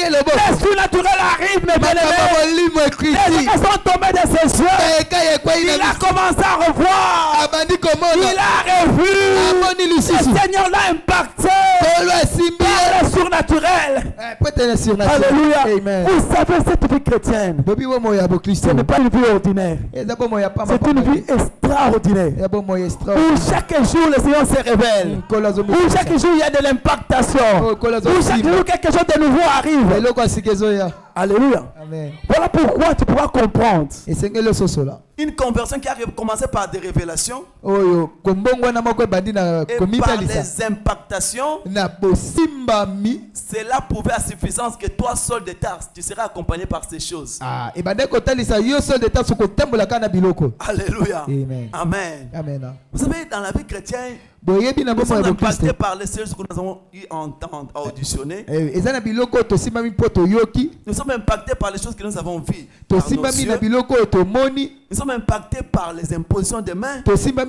Le surnaturel arrive, mes bien-aimés. Les gens sont tombés de ses yeux. Il a commencé à revoir. Il a revu. Le Seigneur l'a impacté par le surnaturel. Alléluia. Vous savez, cette vie chrétienne, ce n'est pas une vie ordinaire. C'est une vie extraordinaire. Où chaque jour le Seigneur se révèle. Où chaque jour il y a de l'impactation. Où chaque jour quelque chose de nouveau arrive. Alléluia. Amen. Voilà pourquoi tu pourras comprendre. Une conversion qui a commencé par des révélations et par les impactations. Cela prouvait à suffisance que toi, Saul de Tars, tu seras accompagné par ces choses. Alléluia. Amen. Amen. Amen. Vous savez, dans la vie chrétienne, nous sommes impactés par les choses que nous avons eu à entendre, à auditionner. Nous sommes impactés par les choses que nous avons vues. Nous sommes impactés par les impositions de main. Nous sommes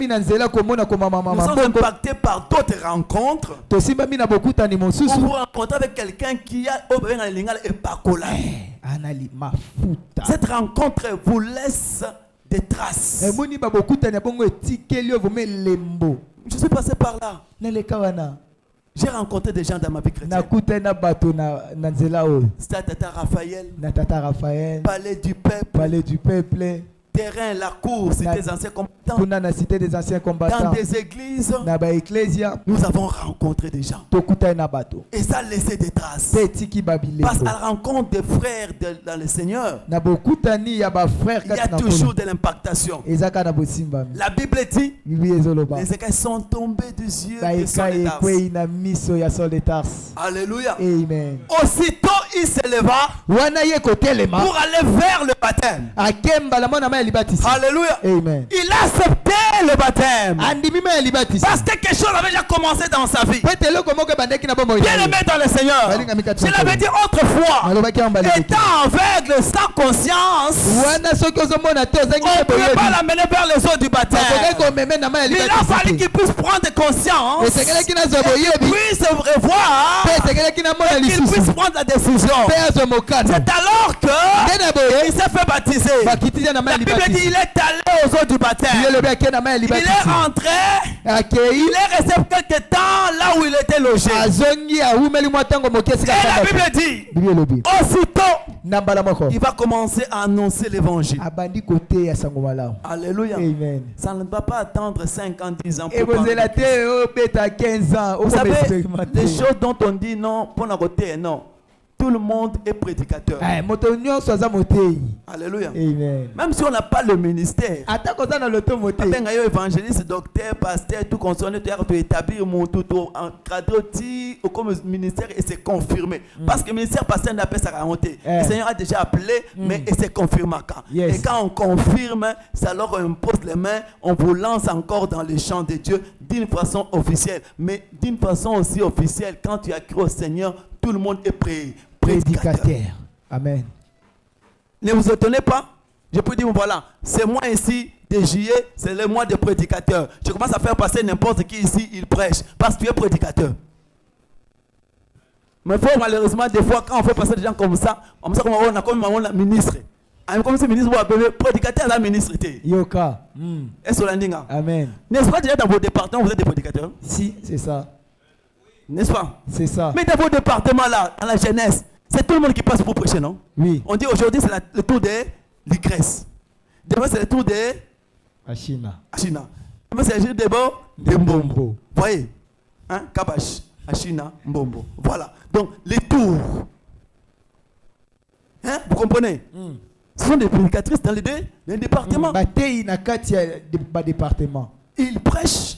impactés par d'autres rencontres. Vous vous rencontrez avec quelqu'un qui a et Pacola. Cette rencontre vous laisse des traces. Je suis passé par là. J'ai rencontré des gens dans ma vie chrétienne. C'était Tata Raphaël. Palais du peuple. Terrain, la cour, c'était des anciens combattants. Dans des églises, nous avons rencontré des gens. Et ça a laissé des traces. Parce qu'à la rencontre des frères dans le Seigneur, il y a toujours de l'impactation. La Bible dit, les écailles sont tombées des yeux de Saul de Tars. Alléluia. Amen. Aussitôt, il s'éleva pour aller vers le baptême. Alléluia. Amen. Il a accepté le baptême. Parce que quelque chose avait déjà commencé dans sa vie. Bien aimé dans le Seigneur. Je l'avais dit autrefois. Étant aveugle, sans conscience, on ne pouvait pas l'amener vers les eaux du baptême. Il a fallu qu'il puisse prendre conscience, qu'il puisse revoir, qu'il puisse prendre la décision. C'est alors que il s'est fait baptiser. La Bible dit il est allé aux eaux du baptême. Il est rentré. Il est resté quelque temps là où il était logé. Et la Bible dit aussitôt il va commencer à annoncer l'évangile. Alléluia. Amen. Ça ne va pas attendre 5 ans, 10 ans. Vous savez, les choses dont on dit non, pour côté non. Tout le monde est prédicateur. Alléluia. Amen. Même si on n'a pas le ministère. Évangéliste, docteur, pasteur, tout concerné, tu établir mon tout encadré comme ministère et c'est confirmé. Parce que le ministère pasteur n'a pas sa remontée. Le Seigneur a déjà appelé, mais et c'est confirmé quand. Yes. Et quand on confirme, ça leur impose les mains, on vous lance encore dans le champ de Dieu d'une façon officielle. Mais d'une façon aussi officielle, quand tu as cru au Seigneur, tout le monde est prédicateur. Amen. Ne vous étonnez pas. Je peux dire, voilà, c'est moi ici, de juillet, c'est le mois de prédicateur. Je commence à faire passer n'importe qui ici, il prêche, parce que tu es prédicateur. Mais malheureusement, des fois, quand on fait passer des gens comme ça, on a comme un ministre. Comme si le ministre va appeler prédicateur la ministre. Yoka. Est-ce que Amen. N'est-ce pas déjà dans vos départements, vous êtes des prédicateurs? Si, c'est ça. N'est-ce pas? C'est ça. Mais dans vos départements là, dans la jeunesse, c'est tout le monde qui passe pour prêcher, non? Oui. On dit aujourd'hui c'est le tour des Grèce. Demain, c'est le tour de Ashina. Demain, c'est le tour de Mbombo. Vous voyez? Hein? Kabash, Ashina, Mbombo. Voilà. Donc, les tours. Hein? Vous comprenez? Ce sont des prédicatrices dans les départements. Ils prêchent.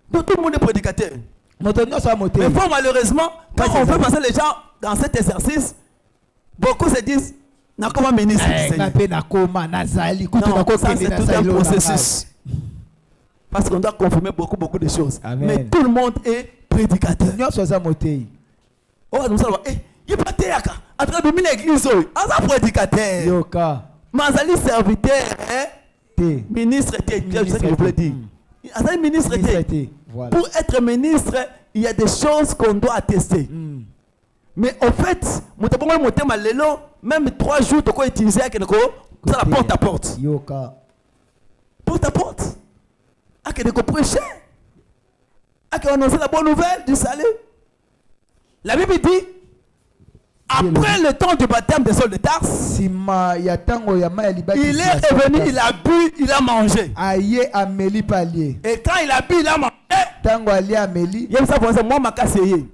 Donc, tout le monde est prédicateur. Mais bon, malheureusement, quand on veut passer les gens dans cet exercice, beaucoup se disent, Nakoma ministre. Non, ça c'est tout un processus. Parce qu'on doit confirmer beaucoup de choses. Amen. Mais tout le monde est prédicateur. Oh, nous allons voir. Il pas théâtre. À travers l'église, on prédicateur. Yoka. Mazali serviteur, ministre, je sais que je voulais dire. Ministre, voilà. Pour être ministre, il y a des choses qu'on doit attester. Mais au fait, même 3 jours, tu peux utiliser ça la porte à porte. Yoka. Porte à porte. À que de prêcher. À que annoncer la bonne nouvelle du salut. La Bible dit, après le temps du baptême des Sauls de Tarse, il est revenu, il a bu, il a mangé. Et quand il a bu, il a mangé. Il aime ça pour ça, moi, ma cassé.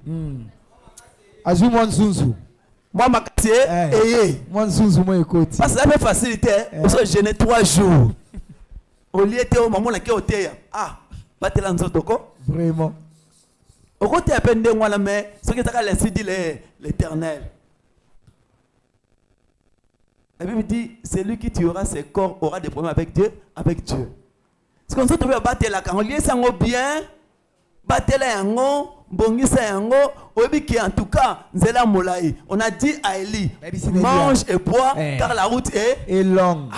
Moi, ma cassé, parce que ça fait facilité, parce que je n'ai 3 jours. Au lieu de au moment où on était, battez la nzotoko. Vraiment. Au côté à peine de moi, mais ce qui est ainsi dit l'Éternel. La Bible dit, celui qui tuera ses corps aura des problèmes avec Dieu. C'est comme ça que tu veux battre la quand on lit ça bien, battre la yango, bongisa yango, obi qui en tout cas, Zela Molaï. On a dit à Élie, mange et bois, car la route est longue.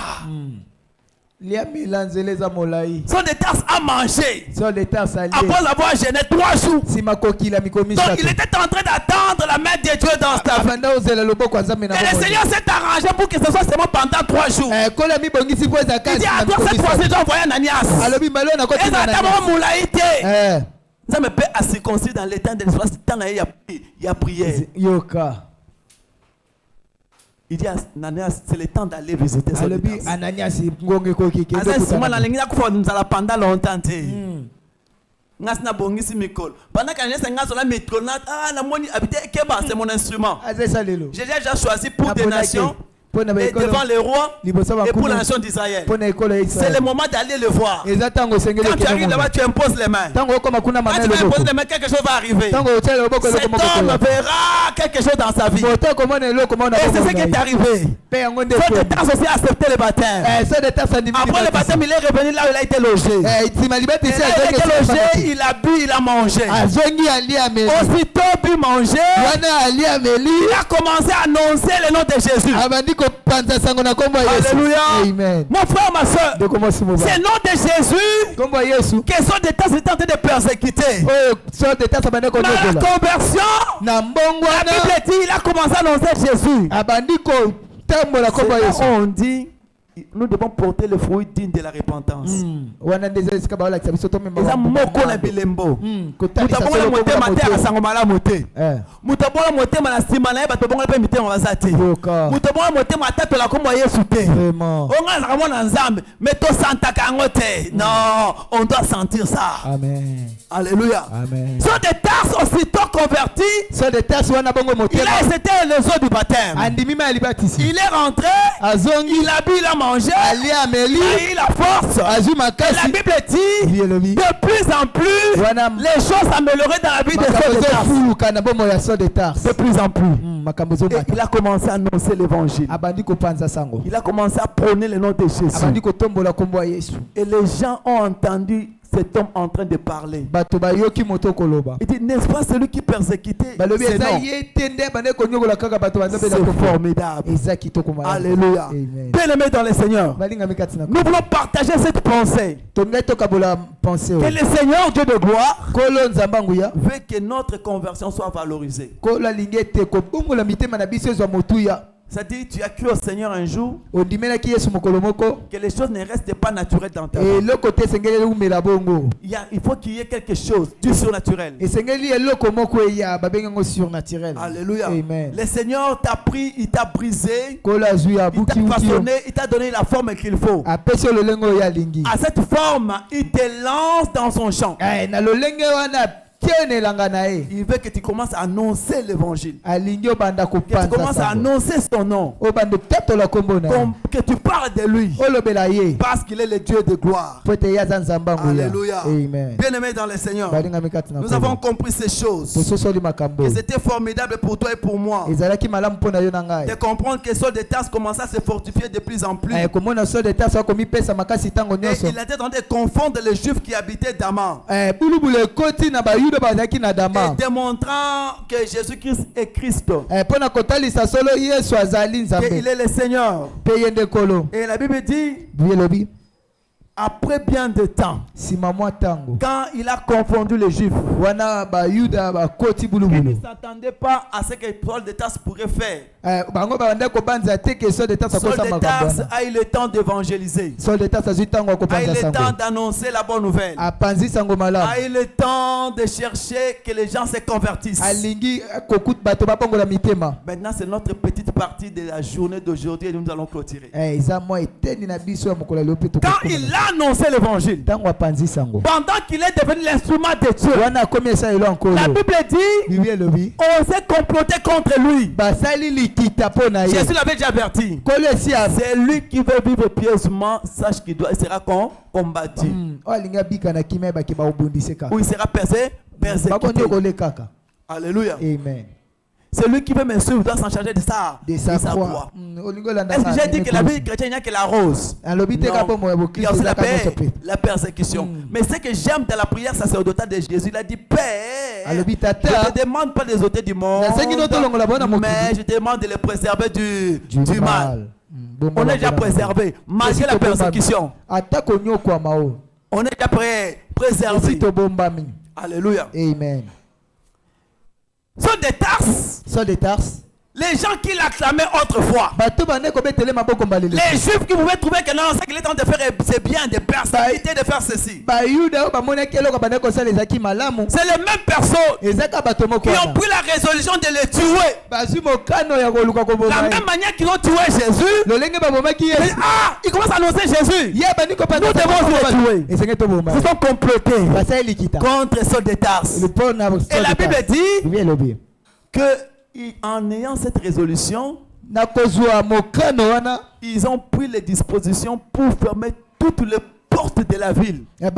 Sont des tasses à manger. Après l'avoir gêné 3 jours. Donc il était en train d'attendre la main de Dieu dans sa vie. Et le Seigneur s'est arrangé pour que ce soit seulement pendant 3 jours. Il dit à toi cette fois-ci, j'ai envoyé Ananias. Et ça t'a moulaïté. Ça me peut à circoncire dans l'état de l'espace. Il y a prière. Il dit à Ananias, c'est le temps d'aller visiter son état. Ananias, c'est pendant longtemps. Pendant qu'Ananias c'est mon instrument. J'ai déjà choisi pour des nations. Devant les rois et pour la nation d'Israël. C'est le moment d'aller le voir. Quand tu arrives là-bas, tu imposes les mains. Quand tu vas imposer les mains, quelque chose va arriver. Cet homme verra quelque chose dans sa vie. Et c'est ce qui est arrivé. Soit de temps aussi accepté le baptême. Après le baptême, il est revenu là où il a été logé. Et là, il a été logé, il a bu, il a mangé. Aussitôt bu, manger, il a commencé à annoncer le nom de Jésus. Alléluia. Amen. Mon frère, ma soeur, c'est le nom de Jésus que sont des tas en train de persécuter. Dans la conversion, la Bible dit il a commencé à annoncer Jésus. On dit nous devons porter le fruit digne de la repentance. Non, on doit sentir ça. Amen. Alléluia. Sur des tasses aussitôt convertis, il a accepté les eaux du baptême. Il est rentré, il a bu, il a mangé, il a eu la force. Et la Bible dit, de plus en plus, les choses s'amélioraient dans la vie de Saul-de-Tarse. De plus en plus. Et il a commencé à annoncer l'évangile. Il a commencé à prôner le nom de Jésus. Et les gens ont entendu cet homme en train de parler. Il dit, n'est-ce pas celui qui persécutait? C'est formidable. Alléluia. Bien-aimé dans le Seigneur, nous voulons partager cette pensée. Que le Seigneur, Dieu de gloire, veut que notre conversion soit valorisée. Ça dit, tu as cru au Seigneur un jour que les choses ne restent pas naturelles dans ta vie. Il faut qu'il y ait quelque chose du surnaturel. Alléluia. Amen. Le Seigneur t'a pris, il t'a brisé, il t'a façonné, il t'a donné la forme qu'il faut. À cette forme, il te lance dans son champ. Il veut que tu commences à annoncer l'évangile. Que tu commences à annoncer son nom. Que tu parles de lui. Parce qu'il est le Dieu de gloire. Alléluia. Bien-aimé dans le Seigneur, nous avons compris ces choses. Et c'était formidable pour toi et pour moi de comprendre que Saul de Tarse commençait à se fortifier de plus en plus. Et il était en train de confondre les Juifs qui habitaient Damas. Et démontrant que Jésus-Christ est Christ. Qu'il est le Seigneur. Et la Bible dit, après bien de temps, quand il a confondu les Juifs, il ne s'attendait pas à ce que Saul de Tarse pourrait faire. Saul de Tarse a eu le temps d'évangéliser, a eu le temps d'annoncer la bonne nouvelle, a eu le temps de chercher que les gens se convertissent. Maintenant c'est notre petite partie de la journée d'aujourd'hui et nous allons clôturer. Quand il a annoncé l'évangile, pendant qu'il est devenu l'instrument de Dieu, la Bible dit on s'est comploté contre lui. Jésus l'avait déjà averti. C'est lui qui veut vivre pieusement, sache qu'il sera combattu. Ou il sera persécuté. Alléluia. Amen. Celui qui veut me suivre doit s'en charger de sa croix. Est-ce que j'ai dit que la vie chrétienne, il n'y a que la rose? Non. Il y a aussi la persécution. Mais ce que j'aime dans la prière sacerdotale de Jésus, il a dit, Père, je ne te demande pas des ôter du monde, mais je te demande de les préserver du mal. On est déjà préservé, malgré la persécution. On est déjà préservé. Alléluia. Amen. Saul de Tarse, les gens qui l'acclamaient autrefois, les Juifs qui pouvaient trouver que non, ce qu'il est en train de faire c'est bien, de persécuter, de faire ceci. C'est les mêmes personnes qui ont pris la résolution de le tuer. La même manière qu'ils ont tué Jésus, ils commencent à annoncer Jésus. Nous devons le tuer. Ils sont complotés contre Saul de Tarse. Et la Bible dit que en ayant cette résolution, ils ont pris les dispositions pour fermer toutes les portes de la ville. Et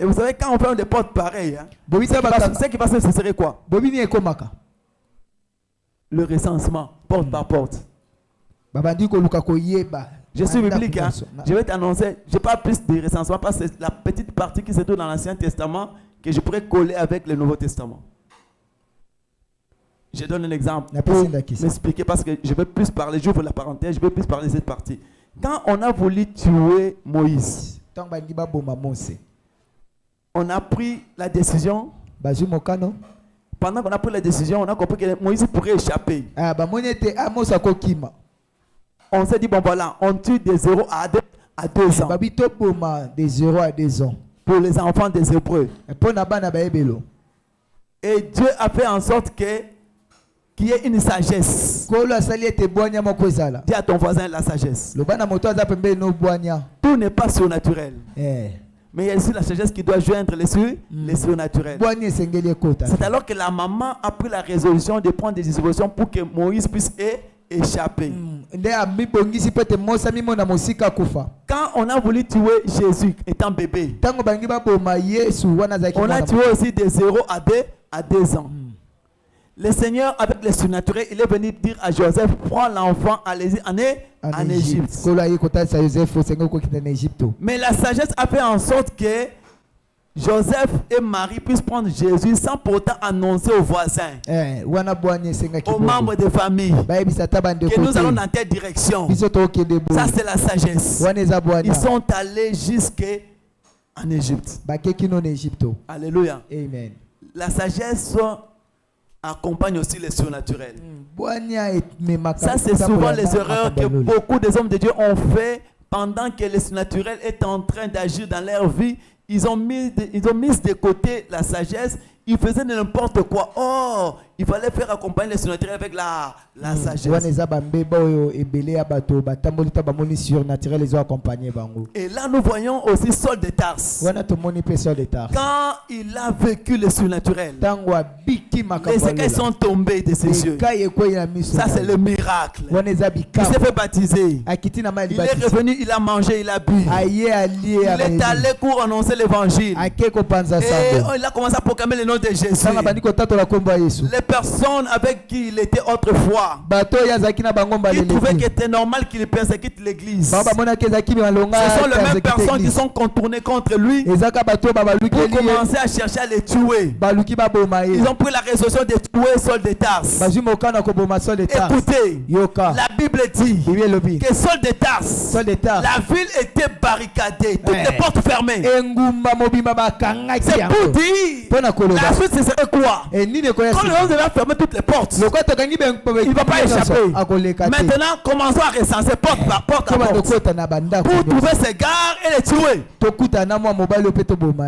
vous savez, quand on ferme des portes pareilles, ce qui passe, ce serait quoi? Le recensement, porte par porte. Je suis biblique, hein? Je vais t'annoncer, je n'ai pas plus de recensement parce que c'est la petite partie qui se trouve dans l'Ancien Testament que je pourrais coller avec le Nouveau Testament. Je donne un exemple pour m'expliquer parce que je vais plus parler, j'ouvre la parenthèse, je vais plus parler de cette partie. Quand on a voulu tuer Moïse, on a pris la décision. Pendant qu'on a pris la décision, on a compris que Moïse pourrait échapper. On s'est dit, bon voilà, on tue de 0 à 2 ans. De 0 à 2 ans. Pour les enfants des Hébreux. Et Dieu a fait en sorte qu'il y ait une sagesse. Dis à ton voisin la sagesse. Tout n'est pas surnaturel. Mais il y a aussi la sagesse qui doit joindre les surnaturels. C'est alors que la maman a pris la résolution de prendre des dispositions pour que Moïse puisse échapper. Quand on a voulu tuer Jésus étant bébé, on a tué aussi de 0 à 2 ans. Le Seigneur, avec le surnaturel, il est venu dire à Joseph, prends l'enfant, allez-y en Égypte. Mais la sagesse a fait en sorte que Joseph et Marie puissent prendre Jésus sans pourtant annoncer aux voisins, aux membres de famille, que nous allons dans telle direction. Ça, c'est la sagesse. Ils sont allés jusqu'en Égypte. Alléluia. Amen. La sagesse accompagne aussi les surnaturels. Ça, c'est souvent les erreurs que beaucoup des hommes de Dieu ont fait pendant que le surnaturel est en train d'agir dans leur vie. Ils ont mis de côté la sagesse. Ils faisaient n'importe quoi. Oh, il fallait faire accompagner les surnaturels avec la sagesse. Et là, nous voyons aussi Saul de Tarse. Quand il a vécu le surnaturel, les écailles sont tombés de ses yeux. Ça, c'est le miracle. Il s'est fait baptiser. Il est revenu, il a mangé, il a bu. Il est allé pour annoncer l'évangile. Et il a commencé à proclamer le nom de Jésus. Les personnes avec qui il était autrefois, ils trouvaient que c'était normal qu'il persécute l'église. Ce sont les mêmes personnes qui sont contournées contre lui pour commencer à chercher à les tuer. Ils ont pris la résolution de tuer Saul de Tarse. Écoutez, la Bible dit que Saul de Tarse, la ville était barricadée, toutes les portes fermées. C'est pour dire, la suite c'est quoi? Quand le homme va fermer toutes les portes, il ne va pas échapper. Maintenant, commençons à recenser porte par porte à porte pour trouver ces gars et les tuer.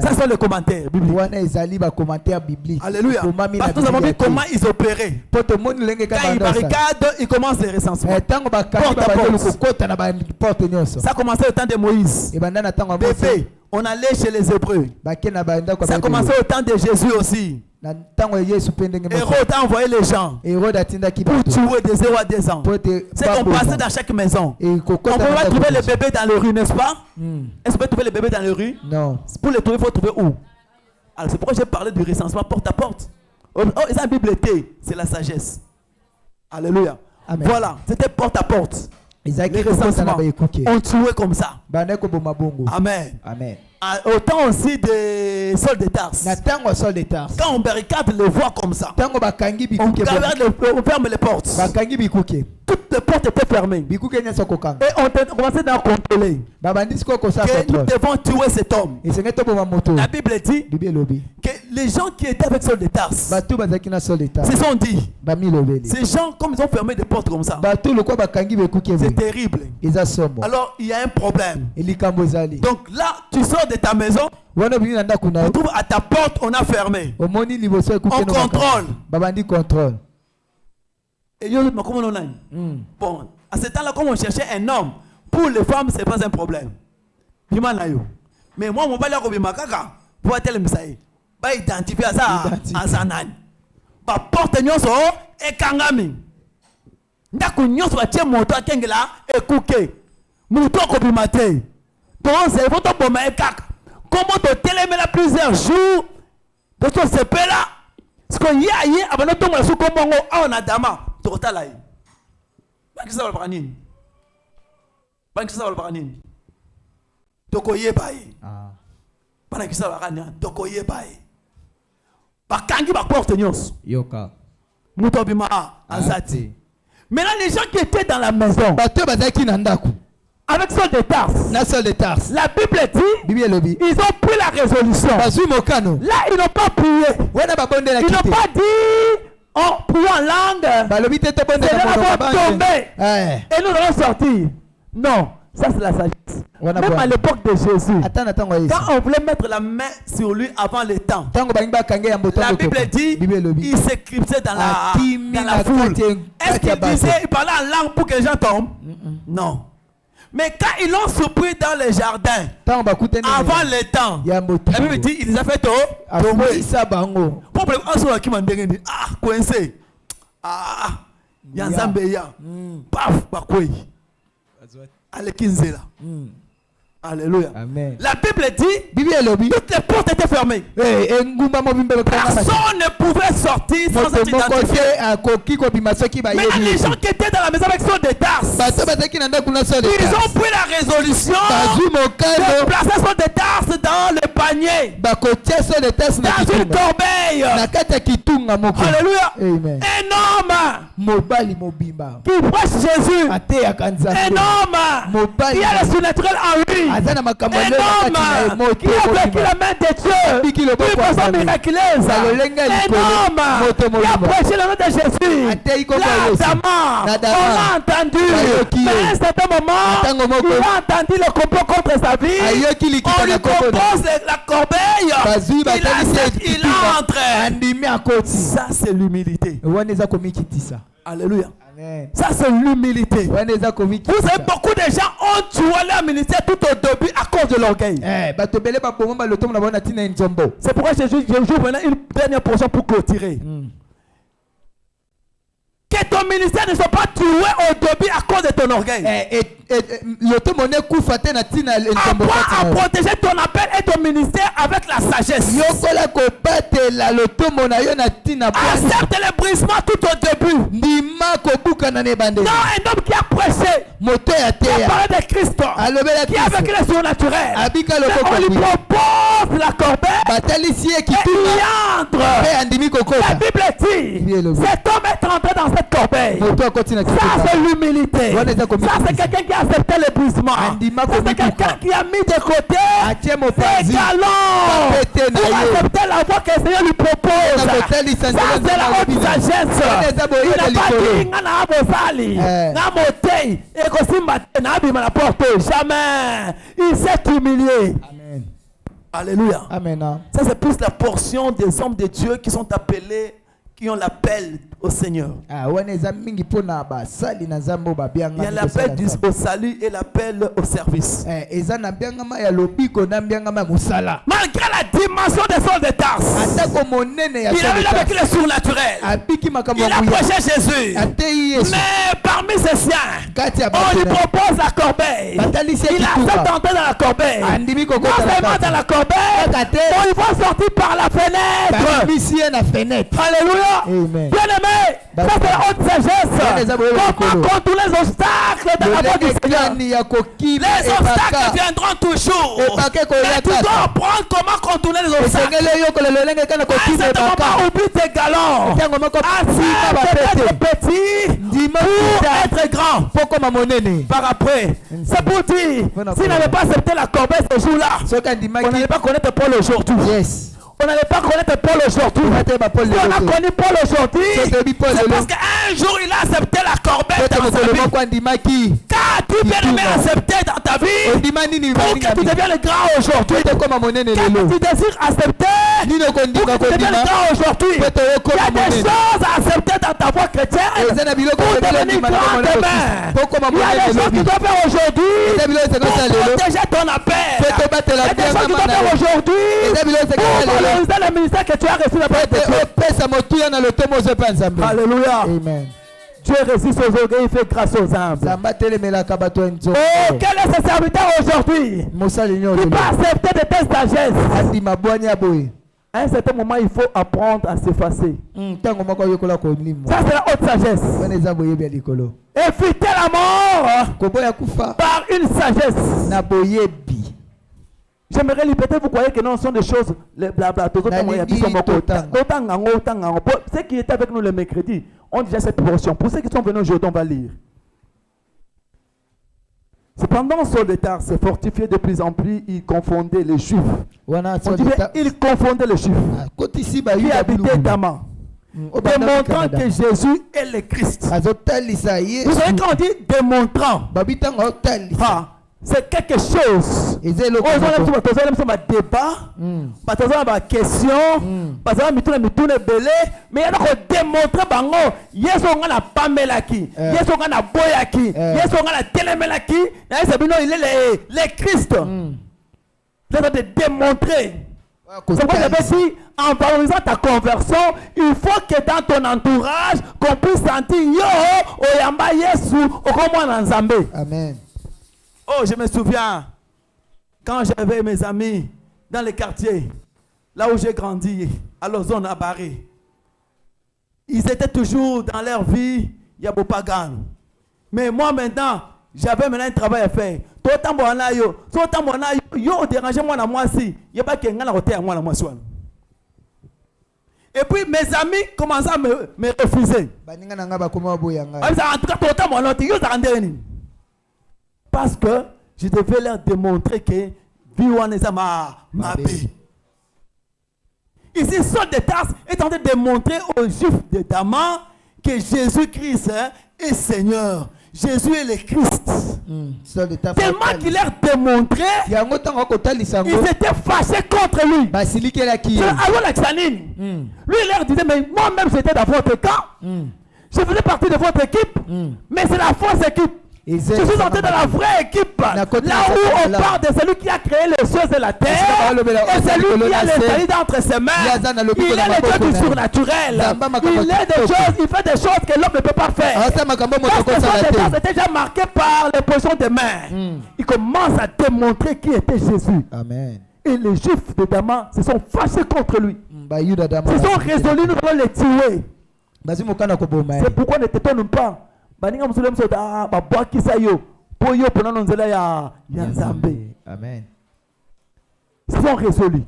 Ça sont les commentaires bibliques. Alléluia. Parce que nous avons vu comment ils opéraient. Quand ils barricadent, ils commencent les recensements. Ça commençait au temps de Moïse. Bébé, on allait chez les Hébreux. Ça commençait au temps de Jésus aussi. Hérode a envoyé les gens pour tuer des 0 à 2 ans. C'est qu'on passait dans chaque maison. On peut pas trouver les bébés dans les rues, n'est-ce pas? Est-ce qu'on peut trouver les bébés dans les rues? Non. Pour les trouver, il faut trouver où? Alors c'est pourquoi j'ai parlé du recensement porte à porte. Oh, la Bible était, c'est la sagesse. Alléluia. Amen. Voilà, c'était porte à porte. Les recensements, on tuait comme ça. Amen. Amen. Autant aussi des Saul de Tarse. Quand on barricade les voies comme ça, on ferme les portes. Toutes les portes étaient fermées. Et on commençait à contrôler que nous devons tuer cet homme. La Bible dit que les gens qui étaient avec Saul de Tarse se sont dit, ces gens, comme ils ont fermé des portes comme ça, c'est terrible. Alors il y a un problème. Donc là, tu sors de ta maison, on trouve à ta porte, on a fermé. On contrôle. Et bon, à ce temps-là, comme on cherchait un homme, pour les femmes, ce n'est pas un problème. Mais moi, mon balai pour être le Messaï, identifier ça à Zanan. Porte nyonso et kangami. Ndaku nyonso ba tie moto akengela et kuke. Moto ko bimate. Donc c'est votre bomba et kak. Comment te télémela plusieurs jours de ce CP là. Ce qu'on y a hier avant notre sous kombongo on a dama. Totalai. Ba kisa ba nini? Ba kisa ba nini? Tokoye baye. Ba kisa ba nini? Tokoye baye. Bakangi ba porte nyonso. Yoka. Mutobima azati. Maintenant les gens qui étaient dans la maison. Bato bazaki na ndaku. Avec Saul de Tarse. La Bible dit, ils ont pris la résolution. Là, ils n'ont pas prié. Ils n'ont pas dit, on prie en langue. C'est là tomber. Et nous allons sortir. Non, ça c'est la sagesse. Même à l'époque de Jésus, quand on voulait mettre la main sur lui avant le temps, la Bible dit, il s'éclipsait dans la foule. Est-ce qu'il disait, il parlait en langue pour que les gens tombent? Non. Mais quand ils l'ont surpris dans les jardins, avant le temps, la Bible dit, il les a fait tomber. Problème, coincé. Yanzambeya. Paf, bakoué. Alekinzela. Alléluia. Amen. La Bible dit, toutes les portes étaient fermées. Personne ne pouvait sortir sans être identifié. Mais les gens qui étaient dans la maison avec Saul de Tarse, ils ont pris la résolution de placer Saul de Tarse dans le panier, dans une corbeille. Alléluia. Amen. Un homme qui prêche Jésus, un homme qui a le surnaturel en lui, un homme qui a vécu la main de Dieu d'une façon miraculeuse, un homme qui a prêché le nom de Jésus. Là, on l'a entendu, mais à un certain moment, il a entendu le complot contre sa vie, on lui propose la corbeille, il entre. Ça c'est l'humilité. Alléluia. Amen. Ça c'est l'humilité. Vous savez, beaucoup de gens ont tué leur ministère tout au début à cause de l'orgueil. C'est pourquoi je joue maintenant une dernière portion pour clôturer. Que ton ministère ne soit pas tué au début à cause de ton orgueil. Apprends à protéger ton appel et ton ministère avec la sagesse. Accepte les brisements tout au début. Non, un homme qui a prêché, qui a parlé de Christ, qui a vécu le surnaturel, on lui propose la corbeille et il entre. La Bible dit, cet homme est rentré dans cette corbeille. Ça c'est l'humilité. Ça c'est quelqu'un qui a accepté le brisement. Ça c'est quelqu'un qui a mis de côté ses galons pour accepter la voie que le Seigneur lui propose. Ça c'est la haute sagesse. Il n'a pas dit ngana abosali ngamote ekosimba na abima la porte. Jamais. Il s'est humilié. Amen. Alléluia. Amen. Ça c'est plus la portion des hommes de Dieu qui sont appelés, qui ont l'appel au Seigneur. Il y a l'appel au salut et l'appel au service. Malgré la dimension des sols de Tarse, il avait vécu le surnaturel. Il a prêché Jésus. Mais parmi ses siens, on lui propose la corbeille. Il accepte d'entrer dans la corbeille. Non seulement dans la corbeille, on il va sortir par la fenêtre. Alléluia. Bien-aimé, ça c'est la haute sagesse. Comment contourner les obstacles dans la voie du Seigneur? Les obstacles viendront toujours. Mais tu dois apprendre comment contourner les obstacles. À cet moment, oublie tes galons. Assez d'être petit pour être grand. Par après, c'est pour dire, s'il n'avait pas accepté la corbeille ce jour-là, on n'allait pas connaître Paul aujourd'hui. On n'allait pas connaître Paul aujourd'hui. Si on a connu Paul aujourd'hui, c'est parce qu'un jour il a accepté la corbeille dans sa vie. Car tu bien aimé accepter dans ta vie pour que tu deviennes le grand aujourd'hui. Car tu désires accepter pour que tu deviennes le grand aujourd'hui. Il y a des choses à accepter dans ta voie chrétienne pour devenir grand demain. Il y a des choses que tu dois faire aujourd'hui pour protéger ton appel. Il y a des choses que tu dois faire aujourd'hui pour le ministère que tu as reçu la part de Dieu. Alléluia. Amen. Dieu résiste aux orgueils, il fait grâce aux humbles. Oh, quel est ce serviteur aujourd'hui qui peut accepter de telles sagesses? À un certain moment, il faut apprendre à s'effacer. Ça, c'est la haute sagesse. Éviter la mort par une sagesse. J'aimerais lui peut-être vous croyez que non, ce sont des choses, les blabla, ceux qui étaient avec nous le mercredi ont déjà cette portion. Pour ceux qui sont venus aujourd'hui, on va lire. Cependant, Saul de Tarse s'est fortifié de plus en plus, il confondait les Juifs. Il confondait les Juifs qui habitaient Damas, démontrant que Jésus est le Christ. Vous savez quand on dit démontrant, c'est quelque chose. Ils ont un débat, une question, mais il y a démontrer il y a pamelaki, il y a boyaki, il y a télémelaki, il est le Christ. Vous devez démontrer. C'est pourquoi j'avais dit, en valorisant ta conversion, il faut que dans ton entourage, qu'on puisse sentir yo, oyamba Yesu, okomwa nzambe. Amen. Oh, je me souviens, quand j'avais mes amis dans les quartiers, là où j'ai grandi, à l'Ozone, à Barré, ils étaient toujours dans leur vie, il y a beau pagan. Mais moi maintenant, j'avais maintenant un travail à faire. Tout le temps, yo, dérangez-moi la moi si, il n'y a pas qu'un gars à moi la moi. Et puis mes amis commencent à me refuser. En tout cas, parce que je devais leur démontrer que ma vie. Ici, Saul de Tarse est en train de démontrer aux Juifs de Damas que Jésus-Christ est Seigneur. Jésus est le Christ. Tellement qu'il leur démontré, ils étaient fâchés contre lui. Alors l'Axanine, lui il leur disait, mais moi-même j'étais dans votre camp. Je faisais partie de votre équipe, mais c'est la fausse équipe. Je suis entré dans la vraie équipe, là où on parle de celui qui a créé les choses et la terre, et celui qui a les valides entre ses mains. Il est le Dieu du surnaturel. Il fait des choses que l'homme ne peut pas faire. C'était déjà marqué par les positions des mains. Il commence à démontrer qui était Jésus. Amen. Et les Juifs de Damas se sont fâchés contre lui. Ils sont résolus, nous allons les tuer. C'est pourquoi ne t'étonne pas. Amen. Ils sont résolus.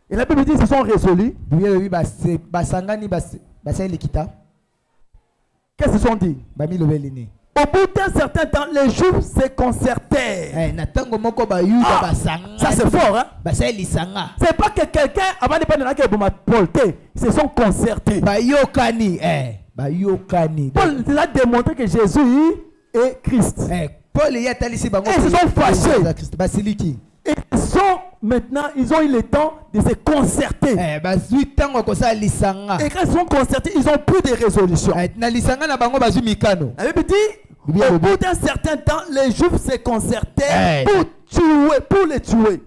Et la Bible dit qu'ils sont résolus. Qu'est-ce qu'ils sont dit? Au bout d'un certain temps, les Juifs se concertèrent. Ça c'est fort, hein? C'est pas que quelqu'un, avant de parler de ils se sont concertés. Paul a démontré que Jésus est Christ. Et ils se sont fâchés. Et ils sont maintenant, ils ont eu le temps de se concerter. Et quand ils sont concertés, ils ont pris des résolutions. La Bible dit, au bout d'un certain temps, les Juifs se concertaient pour les tuer.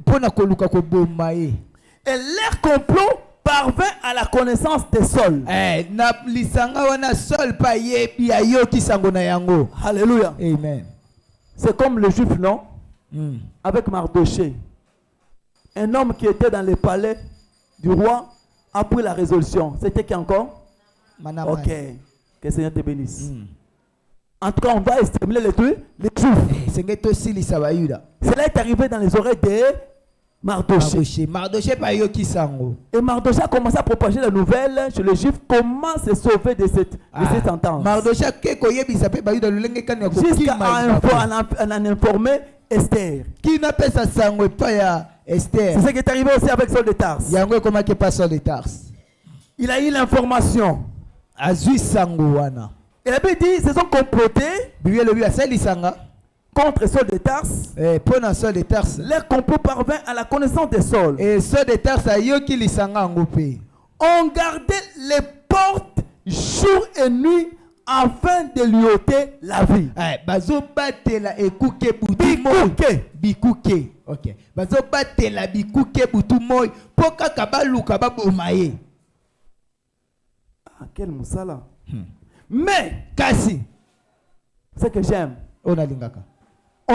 Et leur complot parvint à la connaissance de Saul. Alléluia. Amen. C'est comme le Juif, non? Avec Mardoché. Un homme qui était dans le palais du roi a pris la résolution. C'était qui encore? Ok. Que le Seigneur te bénisse. En tout cas, on va exterminer les Juifs. Cela est arrivé dans les oreilles de Mardoché. Et Mardoché a commencé à propager la nouvelle chez les Juifs. Comment se sauver de cette sentence? Jusqu'à en informer Esther. C'est ce qui est arrivé aussi avec Saul de Tarse. Il a eu l'information. Et la Bible dit ils se sont complotés contre Saul de Tarse. Leur complot parvint à la connaissance de Saul. On gardait les portes jour et nuit afin de lui ôter la vie. Ah, quel moussala. Mais ce que j'aime, on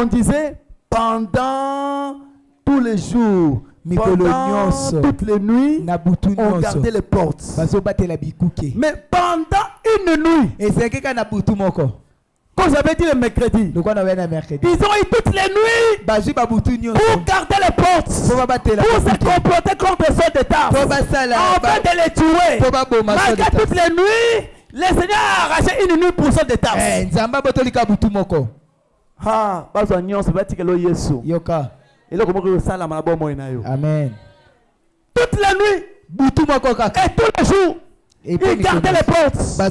disait pendant tous les jours, pendant toutes les nuits, on gardait les portes. Mais pendant une nuit, quand j'avais dit le mercredi, ils ont eu toutes les nuits pour garder les portes, pour se comploter contre les soldats d'État, afin de les tuer. Malgré toutes les nuits, le Seigneur a arraché une nuit pour ceux d'État. Ah, Amen. Toute la nuit et tous les jours, ils gardaient les portes. Mais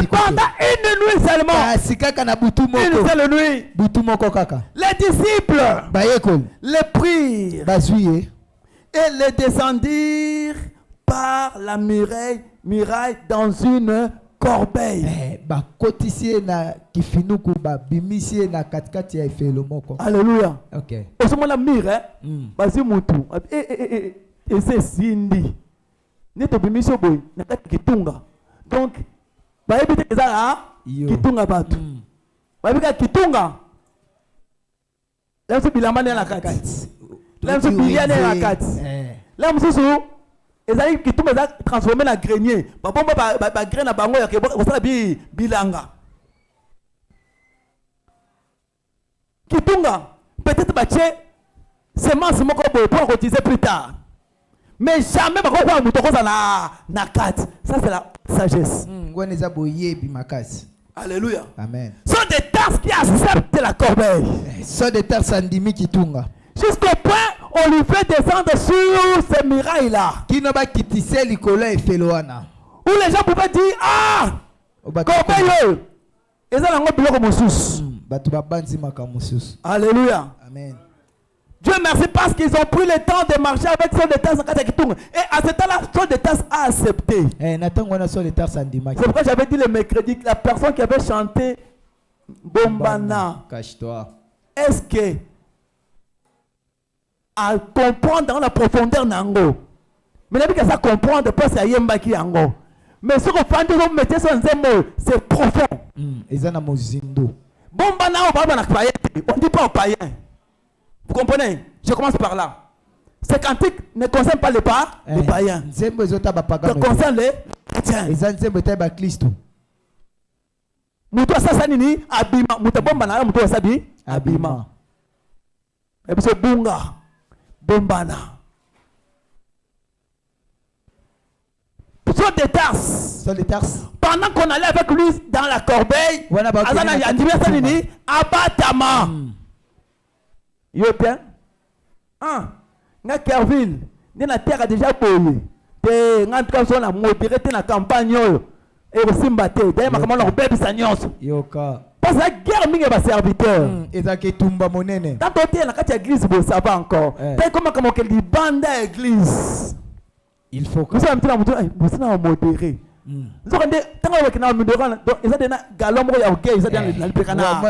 pendant une nuit seulement, une seule nuit, les disciples les prirent et les descendirent par la muraille dans une corbeille. Alléluia. Ok. Au moment la mire, basi mutu. Et c'est Cindy. Neto bimisho boy, nakati kitunga. Donc, ba ebite ezala kitunga batu. Ba ebika kitunga. Là, c'est bilamane la kati. Là, c'est biliane la kati. Là, mususu ezali kitunga za transformer na grenier. Ba bomba ba graine na bango ya kebo osala bilanga. Kitunga peut-être bache semence moko boy pour utiliser plus tard. Mais jamais na 4. Ça c'est la sagesse. Alléluia. Amen. Sont des tasses qui acceptent la corbeille. Sont des tasses sandimi qui tunga. Jusqu'au point on lui fait descendre sur ces murailles là. Qui n'a pas quitté l'ikola et feloana. Où les gens pouvaient dire ah corbeille. Et ça l'ango biloko mosusu. Batu babanzi makamususu. Alléluia. Amen. Dieu merci parce qu'ils ont pris le temps de marcher avec son de tasses et à ce temps-là, son de tasses a accepté. C'est pourquoi j'avais dit le mercredi que la personne qui avait chanté Bombana, cache-toi. Est-ce que à comprendre dans la profondeur nango, mais la vie que ça comprendre pas c'est yemba qui yango. Mais ce qu'on fait de mettre son zemo, c'est profond. Ezana mozindo. Bombana on dit pas au païen. Vous comprenez? Je commence par là. Ces cantiques ne concernent pas les païens. Ça concerne les chrétiens. Muto sasa nini abima muto bomba na muto sabi abima. Ebiso bunga bombana. Sur des tasses. Pendant qu'on allait avec lui dans la corbeille, azana yandibesa nini abatama. Yote nga Kerville ni na terre déjà boye te nga ntuka so na modéré te na campagne oyo e kosimba te d'ailleurs makambo na kobebisa nyonso yoka parce que guerre mingi ba serviteur ezaki tumba monene quand on est na kati ya église bo ça va encore te comme comme que libanda église il faut que ça me tena mutu bo na modéré nzokande tanga weke na modéré donc eza dena galombo ya OK eza dena na lipeka na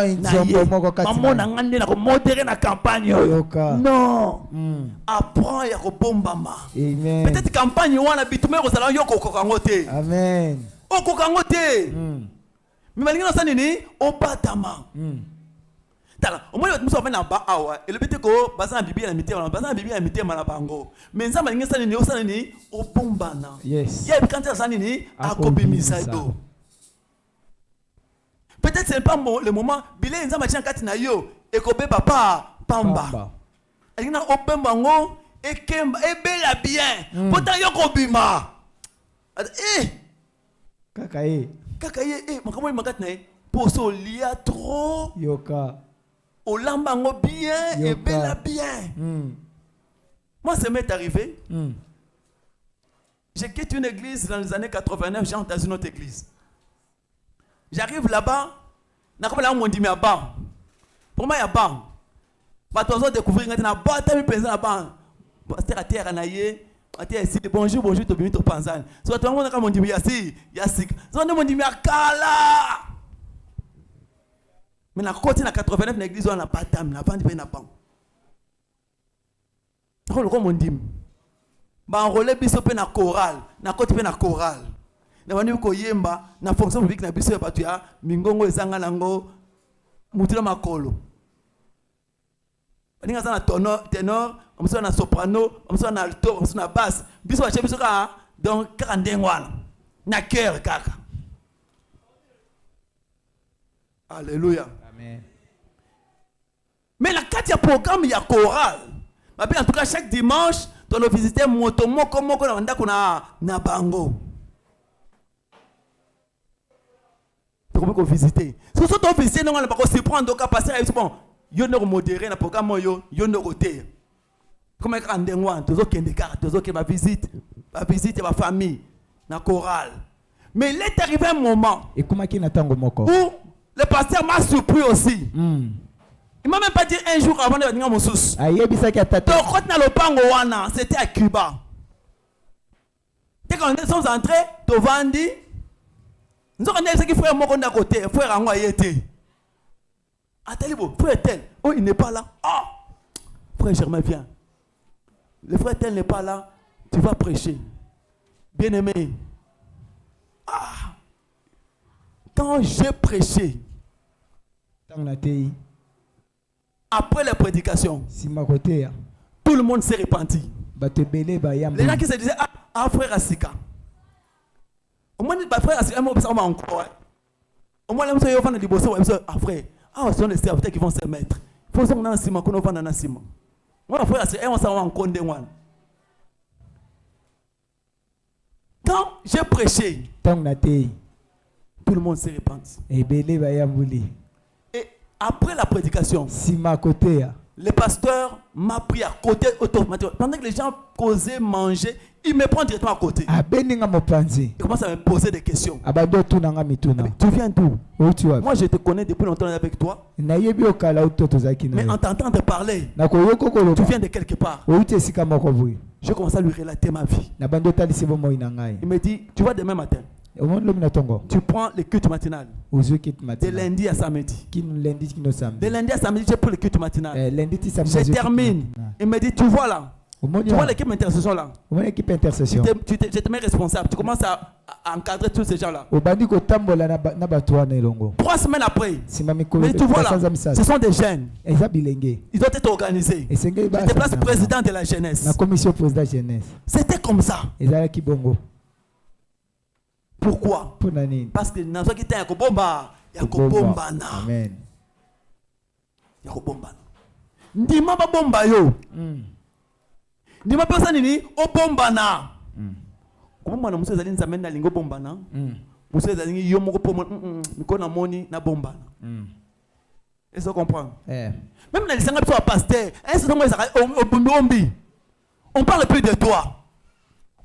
mamona ngande na ko modéré na campagne non apprend ya ko bombama peut-être campagne wana bitume ko sala yoko ko kangote amen o ko kangote mais malingana sa nini o batama tala o mo muso fa na ba awa et le bité ko bazana bibi na mitema bazana bibi na mitema na bango mais nzamba lingi sa nini o sa nini o bombana yes ya bikanta sa nini akobimisa do peut-être c'est pas le moment bilé nzamba tia kati na yo e ko be papa pamba alina o bemba ngo e kemba e bela bien pourtant yo ko bima kaka ye makamo makati na poso lia trop yoka Olambango bien et bella bien. Moi, ça m'est arrivé. J'ai quitté une église dans les années 89, j'entre dans une autre église. J'arrive là-bas, on dit, mais à bas. Pour moi, il y a bas. Je vais découvrir que là-bas. Pasteur à terre, bonjour, bonjour, tu es Panzan. Soit tout le monde a dit, Yassi. Soit tout le monde dit, mais à Kala. Mais na côté na 89 na église on a pas tam na vendre na pan. Rolo comme on dit. Ba enrôler biso pe na chorale, na côté pe na chorale. Na vandi ko yemba na fonction publique na biso pa tu ya mingongo ezanga nango mutila makolo. Ninga sana ténor, on na soprano, on na alto, on na basse. Biso wa biso ka donc 42 wana. Na cœur kaka. Alléluia. Amen. Mais la carte ya programme ya chorale. En tout cas chaque dimanche, tu vas visiter moto moko na bango. Tu peux visiter. Si tu vas visiter, on va pas se prendre donc passer bon, yo ne modéré na programme yo ne côté. Comme un grand dengoan, tu vas kende carte, tu vas visite ma famille na chorale. Mais il est arrivé un moment. Et comment qui n'attend moko? Le pasteur m'a surpris aussi. Il m'a même pas dit un jour avant de venir à mon sous. C'était à Cuba. Dès qu'on est entrés, tu vendis. Nous avons dit que frère Moko d'à côté, frère Angwa était. Attends, frère tel. Oh, il n'est pas là. Oh, frère Germain, viens. Le frère tel n'est pas là. Tu vas prêcher. Bien aimé. Quand j'ai prêché, après la prédication, tout le monde s'est repenti. Les gens qui se disaient, frère Asika. Au moins, frère Asika, on m'a encore. Au moins, les gens qui vont frère, ce sont les serviteurs qui vont se mettre. Il faut que nous fassions un ciment. Moi, frère Asika, on s'en va en condé. Quand j'ai prêché, tout le monde s'est répandu. Et après la prédication, le pasteur m'a pris à côté automatiquement. Pendant que les gens causaient, mangeaient, il me prend directement à côté. Il commence à me poser des questions. Tu viens d'où? Moi, je te connais depuis longtemps avec toi. Mais en t'entendant parler, tu viens de quelque part. Je commence à lui relater ma vie. Il me dit, tu vois demain matin, tu prends le culte matinal. De lundi à samedi. De lundi à samedi, j'ai pris le culte matinal. Je termine. Il me dit, tu vois là. Tu vois l'équipe intercession là. Je te mets responsable. Tu commences à encadrer tous ces gens là. 3 semaines après. Mais tu vois là, ce sont des jeunes. Ils doivent être organisés. Je te place président de la jeunesse. C'était comme ça. Pourquoi? Parce que dans ce qui était Yakobomba, Yakobombana. Amen. Yakobombana. Ndima ba bomba yo. Ndima pesa nini? Obombana. Kobombana muso ezali nzambe na lingo bombana. Muso ezali yo moko pomo mikona moni na bombana. Est-ce que tu comprends? Même dans les sangha à pasteur, on parle plus de toi.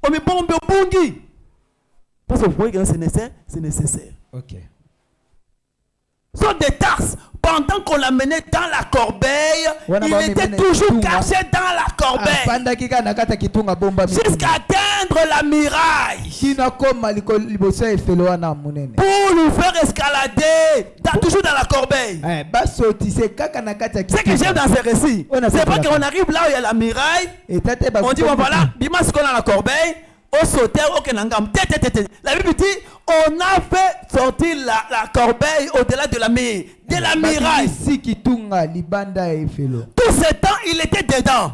On me bombe au bungi. Parce que vous voyez que c'est nécessaire. Ok. Sont des tasses. Pendant qu'on l'amenait dans la corbeille, il était toujours caché dans la corbeille. Jusqu'à atteindre la muraille. Pour lui faire escalader, toujours dans la corbeille. Ce que j'aime dans ces récits, c'est pas qu'on arrive là où il y a la muraille. On dit bon voilà, dis-moi ce qu'on a dans la corbeille. Au sauter, la Bible dit on a fait sortir la corbeille au-delà de la muraille. Tout ce temps, il était dedans.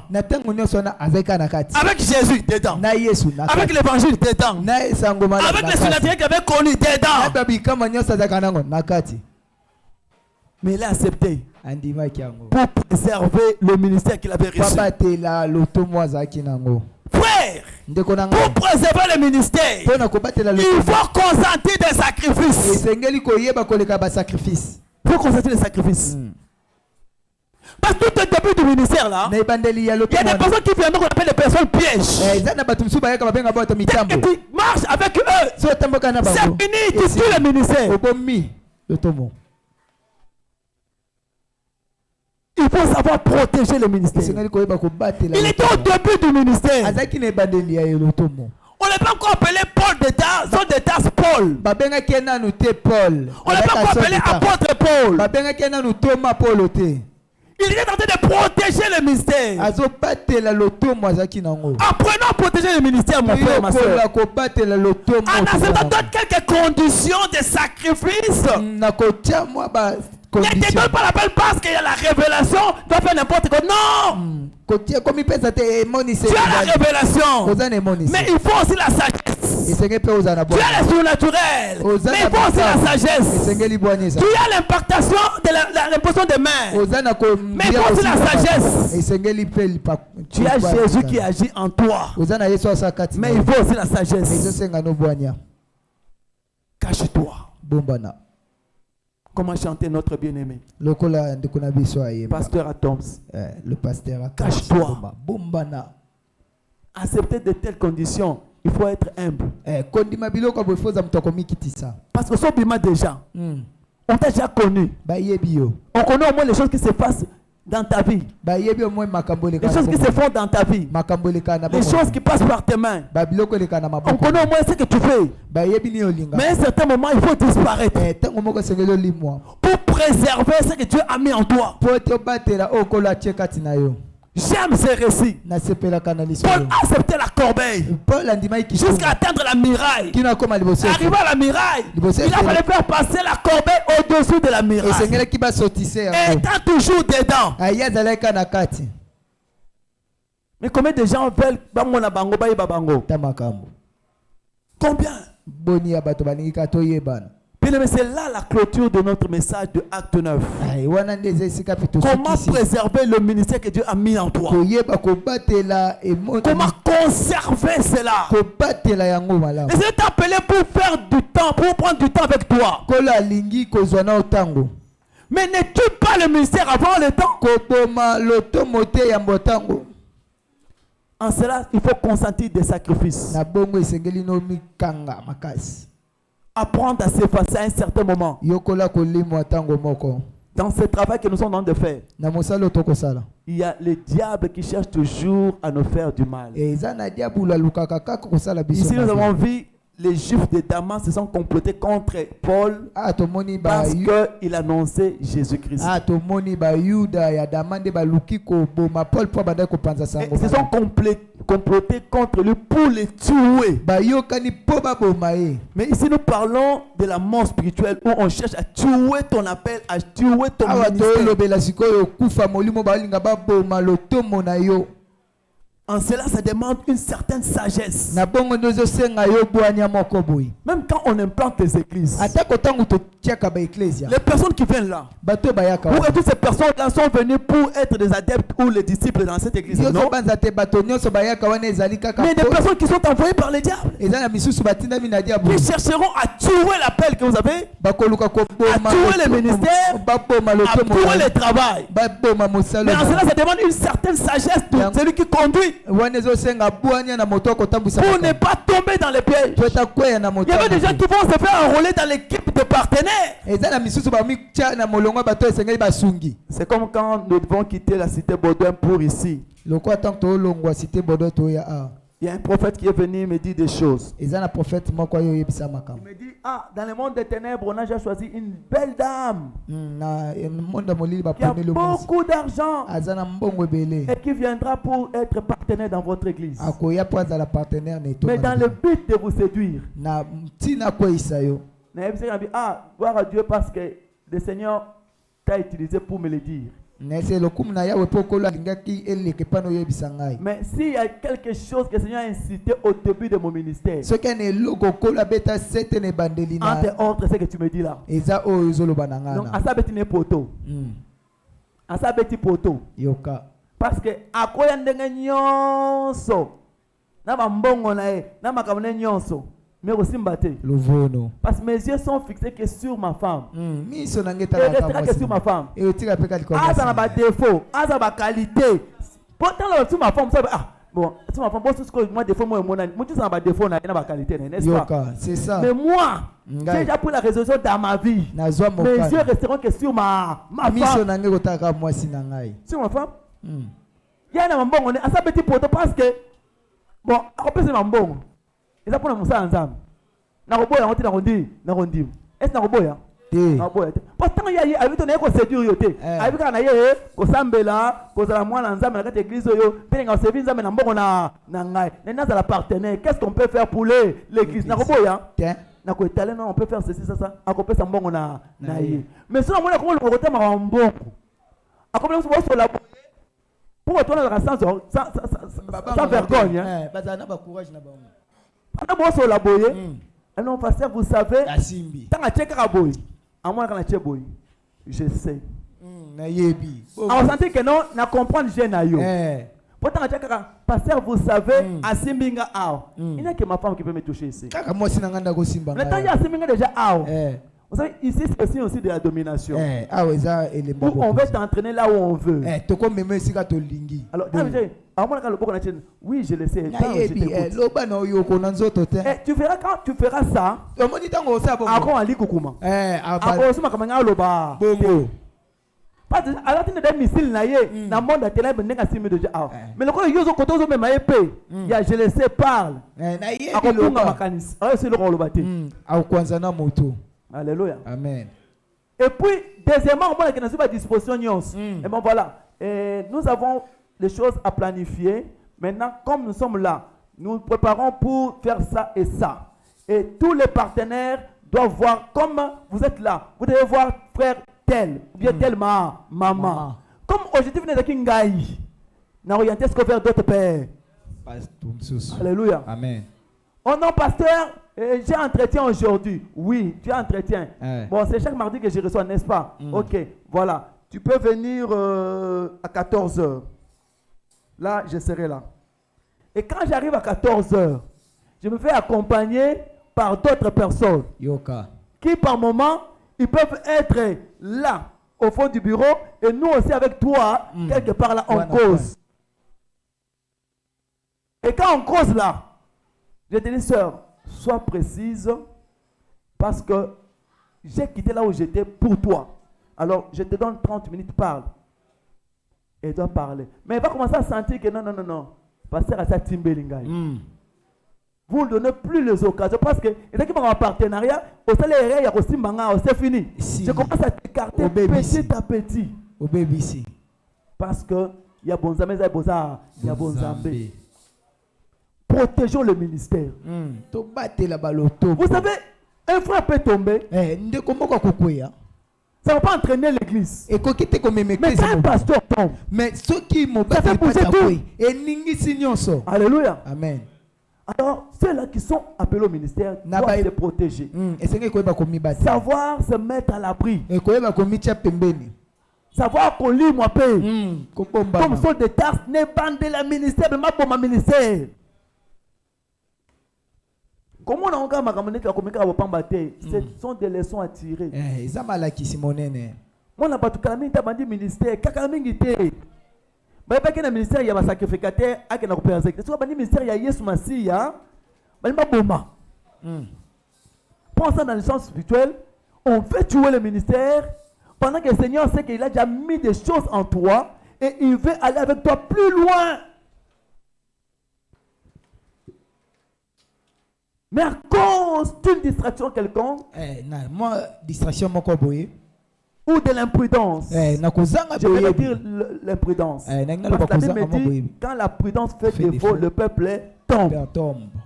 Avec Jésus dedans. Avec l'évangile dedans. Avec les sénateurs qu'il avait connus dedans. Mais il a accepté pour préserver le ministère qu'il avait reçu. Frère, pour préserver le ministère, il faut consentir des sacrifices. Il faut consentir des sacrifices. Parce que tout au début du ministère là, il y a des personnes qui viennent qu'on appelle les personnes pièges. Et puis marche avec eux. C'est fini, tu tues le ministère. Il faut savoir protéger le ministère. Il était au début du ministère. On n'est pas encore appelé Paul d'État, son d'État Paul. On n'est pas encore appelé apôtre Paul. Il était en train de protéger le ministère. Apprenons à protéger le ministère, mon frère, ma soeur. En acceptant quelques conditions de sacrifice. Ne te donne pas la peine parce qu'il y a la révélation, tu vas faire n'importe quoi. Non! Tu as la révélation. Mais il faut aussi la sagesse. Tu as le surnaturel. Mais il faut aussi la sagesse. Tu as l'impactation de l'imposition des mains. Mais il faut aussi la sagesse. Tu as Jésus qui agit en toi. Mais il faut aussi la sagesse. Cache-toi. Comment chanter notre bien-aimé? Pasteur Atoms. Le pasteur Atoms. Cache-toi. Accepter de telles conditions, il faut être humble. Parce que ce bima déjà, on t'a déjà connu. On connaît au moins les choses qui se passent dans ta vie. Les choses qui se font dans ta vie. Les choses qui passent par tes mains. On connaît au moins ce que tu fais. Mais à un certain moment, il faut disparaître. Pour préserver ce que Dieu a mis en toi. J'aime ces récits. Paul a accepté la corbeille jusqu'à atteindre la muraille. Arrivé à la muraille, il a fallu faire passer la corbeille au-dessus de la muraille. Et étant toujours dedans. Mais combien de gens veulent Combien? Bien aimé, c'est là la clôture de notre message de Acte 9. Comment préserver le ministère que Dieu a mis en toi? Comment conserver cela? Et c'est appelé pour faire du temps, pour prendre du temps avec toi. Mais ne tue pas le ministère avant le temps. En cela, il faut consentir des sacrifices. Apprendre à s'effacer à un certain moment. Dans ce travail que nous sommes en train de faire, il y a le diable qui cherche toujours à nous faire du mal. Ici, nous avons vu les Juifs de Damas se sont complotés contre Paul parce qu'il annonçait Jésus-Christ. Ils se sont complotés contre lui pour les tuer. Mais ici, nous parlons de la mort spirituelle où on cherche à tuer ton appel, à tuer ton ministère. En cela, ça demande une certaine sagesse. Même quand on implante les églises, les personnes qui viennent là, pour que toutes ces personnes-là sont venues pour être des adeptes ou les disciples dans cette église, non? Mais des personnes qui sont envoyées par les diables, qui chercheront à tuer l'appel que vous avez, à tuer le ministère, à tuer le travail. Mais en cela, ça demande une certaine sagesse de celui qui conduit. Pour ne pas tomber dans les pièges. Il y avait des gens qui vont se faire enrôler dans l'équipe de partenaires. C'est comme quand nous devons quitter la cité Baudouin pour ici. Il y a un prophète qui est venu me dire des choses. Il me dit, dans le monde des ténèbres, on a déjà choisi une belle dame qui a beaucoup d'argent et qui viendra pour être partenaire dans votre église. Mais dans le but de vous séduire. Gloire à Dieu parce que le Seigneur t'a utilisé pour me le dire. Mais s'il y a quelque chose que le Seigneur a incité au début de mon ministère, entre autres, c'est que tu me dis là. Donc, à ça, c'est un poteau. À ça, c'est un poteau. Parce que, à quoi il y a mais aussi m'battre. Parce que mes yeux sont fixés que sur ma femme. Et restera que sur ma femme. Ça n'a pas de défaut. Ça n'a pas de qualité. Pourtant, sur ma femme, bon, sur ma femme, moi, défaut, moi, ça n'a pas de défaut, ça n'a pas de qualité, n'est-ce pas? C'est ça. Mais moi, j'ai déjà pris la résolution dans ma vie. Mes yeux resteront que sur ma femme. Sur ma femme? Il y a un bon, on est à ça petit poteau parce que, bon, après c'est mon bon. Et ça pour nous ça ensemble. Na roboya on te na rondi. Est-ce na roboya? Na roboya. Pourtant il y a avec ton éco séduire yoté. Avec kana ye ko sambela, ko za mwana nzambe na kati église yo, pe nga service nzambe na mbongo na ngai. Na za la partenaire, qu'est-ce qu'on peut faire pour l'église? Na roboya? Na ko étaler non, on peut faire ceci ça. Akopé sa mbongo na ye. Mais si on mona ko le côté ma mbongo. Akopé so la pour retourner dans la sans vergogne. Bazana ba courage na bango. Non, pasteur, vous savez, je sais. On sentit que non, on comprend le gène. Pourtant, pasteur, vous savez, il n'y a que ma femme qui peut me toucher ici. Maintenant, il y a déjà. Vous savez, ici, c'est aussi de la domination. Où on veut t'entraîner là où on veut. Alors, oui, je le sais. Tu verras quand tu feras ça. Après, on lit Koukouma. Après, on alors, tu n'as missile dans le monde de ténèbres, mais le coup, il y a je le sais, parle. C'est le rôle. Alléluia. Amen. Et puis, deuxièmement, on voit qu'il n'y a pas de disposition. Et bon, voilà. Nous avons des choses à planifier. Maintenant, comme nous sommes là, nous nous préparons pour faire ça et ça. Et tous les partenaires doivent voir comme vous êtes là. Vous devez voir frère tel, ou bien tel maman. Comme objectif n'est qu'un gars, n'a orienté ce qu'on fait d'autres pères. Alléluia. Amen. Oh non, pasteur, j'ai entretien aujourd'hui. Oui, tu as entretien. Bon, c'est chaque mardi que je reçois, n'est-ce pas? Ok, voilà. Tu peux venir à 14h. Là, je serai là. Et quand j'arrive à 14h, je me fais accompagner par d'autres personnes. Yoka. Qui, par moment, ils peuvent être là, au fond du bureau, et nous aussi avec toi, quelque part là, on cause. Et quand on cause là, je te dis, sœur, sois précise, parce que j'ai quitté là où j'étais pour toi. Alors, je te donne 30 minutes, parle. Et doit parler. Mais il va commencer à sentir que non. Pasteur a sa timbelinga. Vous ne donnez plus les occasions parce que il y a qui en partenariat, au salaire, il y a aussi manga, c'est fini. Je commence à t'écarter petit à petit. Au BBC. Parce que il y a bon amis, il y a bon zambé. Protégeons le ministère. Vous savez, un frère peut tomber. Ça ne va pas entraîner l'église. Mais quand un pasteur tombe, ça fait pousser tout. Alléluia. Amen. Alors, ceux-là qui sont appelés au ministère doivent se protéger. Savoir se mettre à l'abri. Savoir qu'on lit moi paye. Comme sont des tasses, ne bande de la ministère, mais pour ma ministère. Comment on a encore ma camarade qui a communiqué avec Pambaté? Ce sont des leçons à tirer. Moi, on n'a pas tout calamité, on a dit ministère. Kakalamingité. Mais pas qu'il y a un ministère, il y a un sacrificateur, il y a un représentant. Si on a un ministère, il y a Yesu Massi, il y a un boma. Prends ça dans le sens spirituel. On fait tuer le ministère pendant que le Seigneur sait qu'il a déjà mis des choses en toi et il veut aller avec toi plus loin. Mais à cause d'une distraction quelconque, distraction mon coboy, ou de l'imprudence, je vais dire l'imprudence. Parce que la Bible dit, quand la prudence fait défaut, le peuple tombe.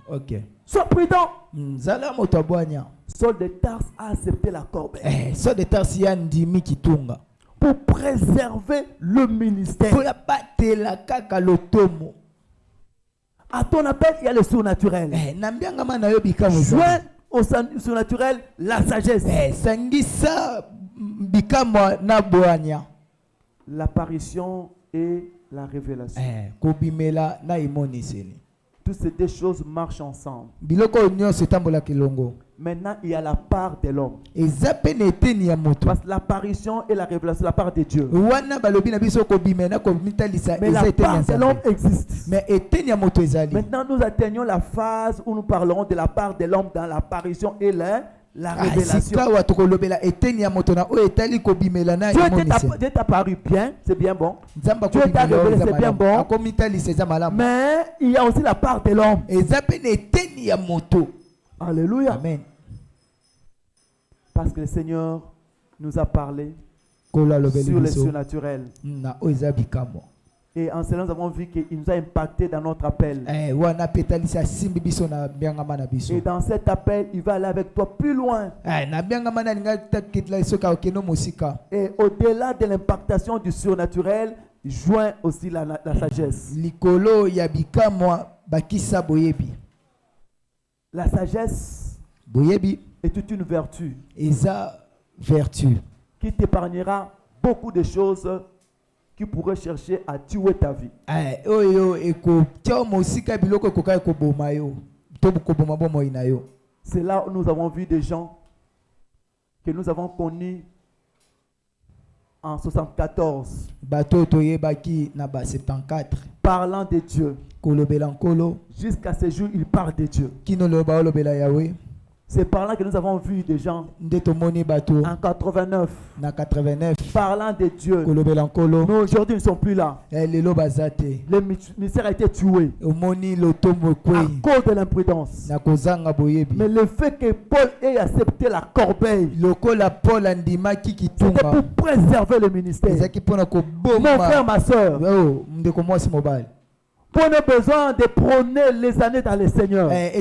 Okay. Sois prudent. Saul de Tarse a accepté la corbeille. Saul de Tarse y a ndimi kitunga. Pour préserver le ministère. Pour la battre la kaka lotomo. À ton appel, il y a le surnaturel. Joins au surnaturel la sagesse. L'apparition et la révélation. Toutes ces deux choses marchent ensemble. Maintenant, il y a la part de l'homme. Parce que l'apparition et la révélation, la part de Dieu. Mais la part de l'homme existe. Maintenant, nous atteignons la phase où nous parlerons de la part de l'homme dans l'apparition et la révélation. Dieu t'a paru bien, c'est bien bon. Dieu t'a révélé, c'est bien bon. Mais il y a aussi la part de l'homme. Alléluia. Amen. Parce que le Seigneur nous a parlé sur le surnaturel. Et en cela, nous avons vu qu'il nous a impacté dans notre appel. Et dans cet appel, il va aller avec toi plus loin. Et au-delà de l'impactation du surnaturel, joint aussi la sagesse. La sagesse est toute une vertu qui t'épargnera beaucoup de choses qui pourraient chercher à tuer ta vie. C'est là où nous avons vu des gens que nous avons connus en 74 parlant de Dieu. Jusqu'à ce jour, ils parlent de Dieu. C'est par là que nous avons vu des gens en 89 parlant de Dieu. Mais aujourd'hui, ils ne sont plus là. Le ministère a été tué à cause de l'imprudence. Mais le fait que Paul ait accepté la corbeille, c'était pour préserver le ministère. Mon frère, ma soeur, pour nos besoins de prôner les années dans le Seigneur. Mais ce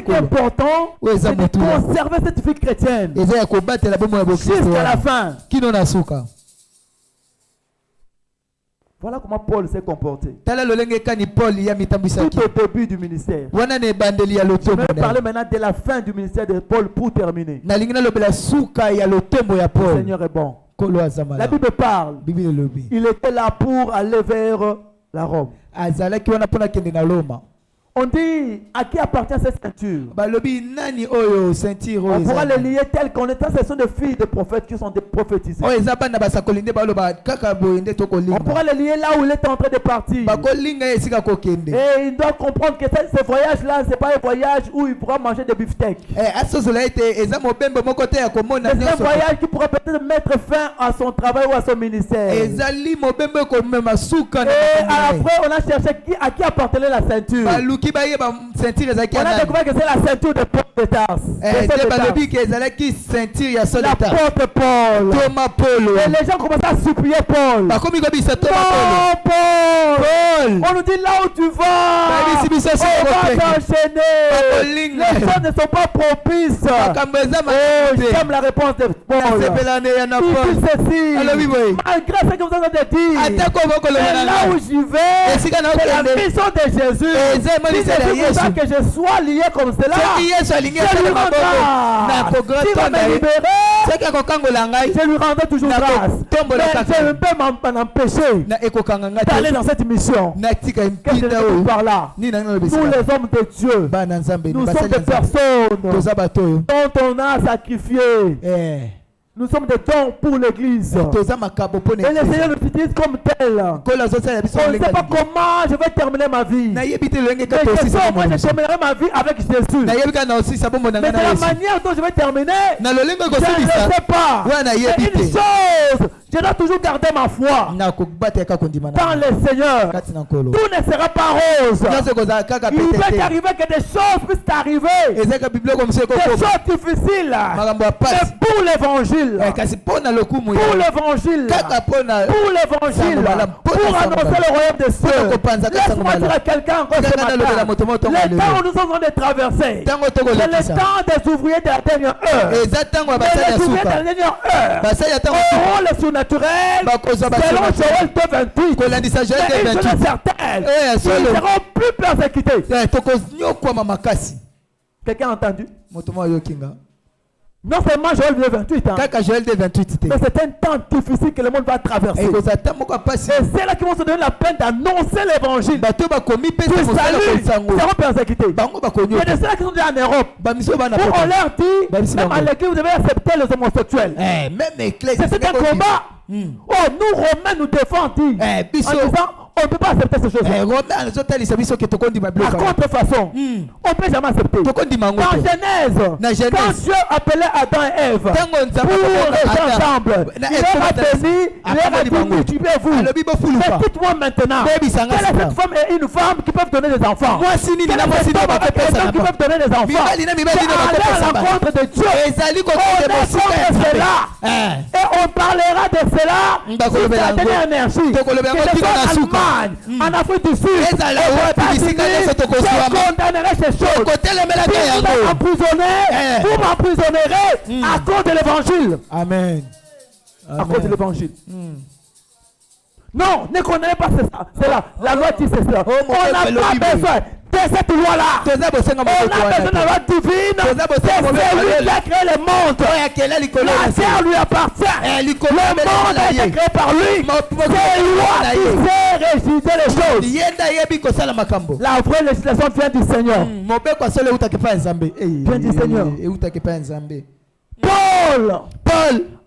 qui est important, c'est de conserver cette vie chrétienne jusqu'à la fin. Voilà comment Paul s'est comporté. Tout au début du ministère. Je vais parler maintenant de la fin du ministère de Paul pour terminer. Le Seigneur est bon. La Bible parle. Il était là pour aller vers la Rome. On dit à qui appartient cette ceinture. On pourra les lier tels qu'on est. Ce sont des filles de prophètes qui sont des prophétisés. On pourra les lier là où il est en train de partir. Et il doit comprendre que ce voyage-là, ce n'est pas un voyage où il pourra manger des beefsteaks. C'est un voyage qui pourra peut-être mettre fin à son travail ou à son ministère. Et après, on a cherché à qui appartenait la ceinture. On a découvert que c'est la ceinture de Paul de Tarse. L'apôtre Paul. Et les gens commencent à supplier Paul. Non, Paul. On nous dit là où tu vas, on va t'enchaîner. Les choses ne sont pas propices. J'aime la réponse de Paul. Il dit ceci. Malgré ce que vous avez dit, là où j'y vais, c'est la mission de Jésus. C'est pour ça que je sois lié comme cela. Je lui rendrai toujours grâce. Mais je ne peux m'empêcher d'aller dans cette mission. Qu'est-ce que je dis par là? Nous les hommes de Dieu, nous sommes des personnes dont on a sacrifié. Nous sommes des dons pour l'église. Et le Seigneur nous utilise comme tel. On ne sait pas comment je vais terminer ma vie. Mais je sais moi je terminerai ma vie avec Jésus. Mais de la manière dont je vais terminer, je ne sais pas. Mais une chose, je dois toujours garder ma foi dans le Seigneur. Tout ne sera pas rose. Il peut arriver que des choses puissent arriver. Des choses difficiles. Mais pour l'évangile. Pour l'évangile, pour annoncer le royaume des cieux. Laisse-moi dire à quelqu'un encore ce matin, le temps où nous sommes en train de traverser, c'est le temps des ouvriers de la dernière heure. Mais les ouvriers de la dernière heure auront le surnaturel selon Joël 2:28. Mais une chose est certaine, ils seront plus persécutés. Quelqu'un a entendu? Non seulement Joël 2:28, mais c'est un temps difficile que le monde va traverser. Et c'est là qu'ils vont se donner la peine d'annoncer l'évangile. Du salut, ils seront persécutés. Il y a de ceux qui sont déjà en Europe. On leur dit, même à l'église, vous devez accepter les homosexuels. C'est un combat. Oh, nous Romains nous défendons. En disant, on ne peut pas accepter ces choses. Par contrefaçon, on ne peut jamais accepter. Dans Genèse, quand Dieu appelait Adam et Ève pour rester ensemble, il leur a béni, il leur a dit multipliez-vous. Mais dites-moi maintenant, quelle est cette femme et une femme qui peuvent donner des enfants? Quelle est cette femme avec quelqu'un qui peuvent donner des enfants? C'est aller à l'encontre de Dieu. On est contre cela. Et on parlera de cela sur la dernière énergie. Que ce soit en Afrique du Sud, je condamnerai ces choses. Si vous êtes emprisonné, vous m'emprisonnerez à cause de l'évangile. Amen. À cause de l'évangile. Non, ne condamnez pas cela. La loi dit c'est cela. On n'a pas besoin de cette loi-là. On a besoin de la loi divine. C'est lui qui a créé le monde. La terre lui appartient. Le monde a été créé par lui. C'est lui qui sait résider les choses. La vraie législation vient du Seigneur. Vient du Seigneur. Paul,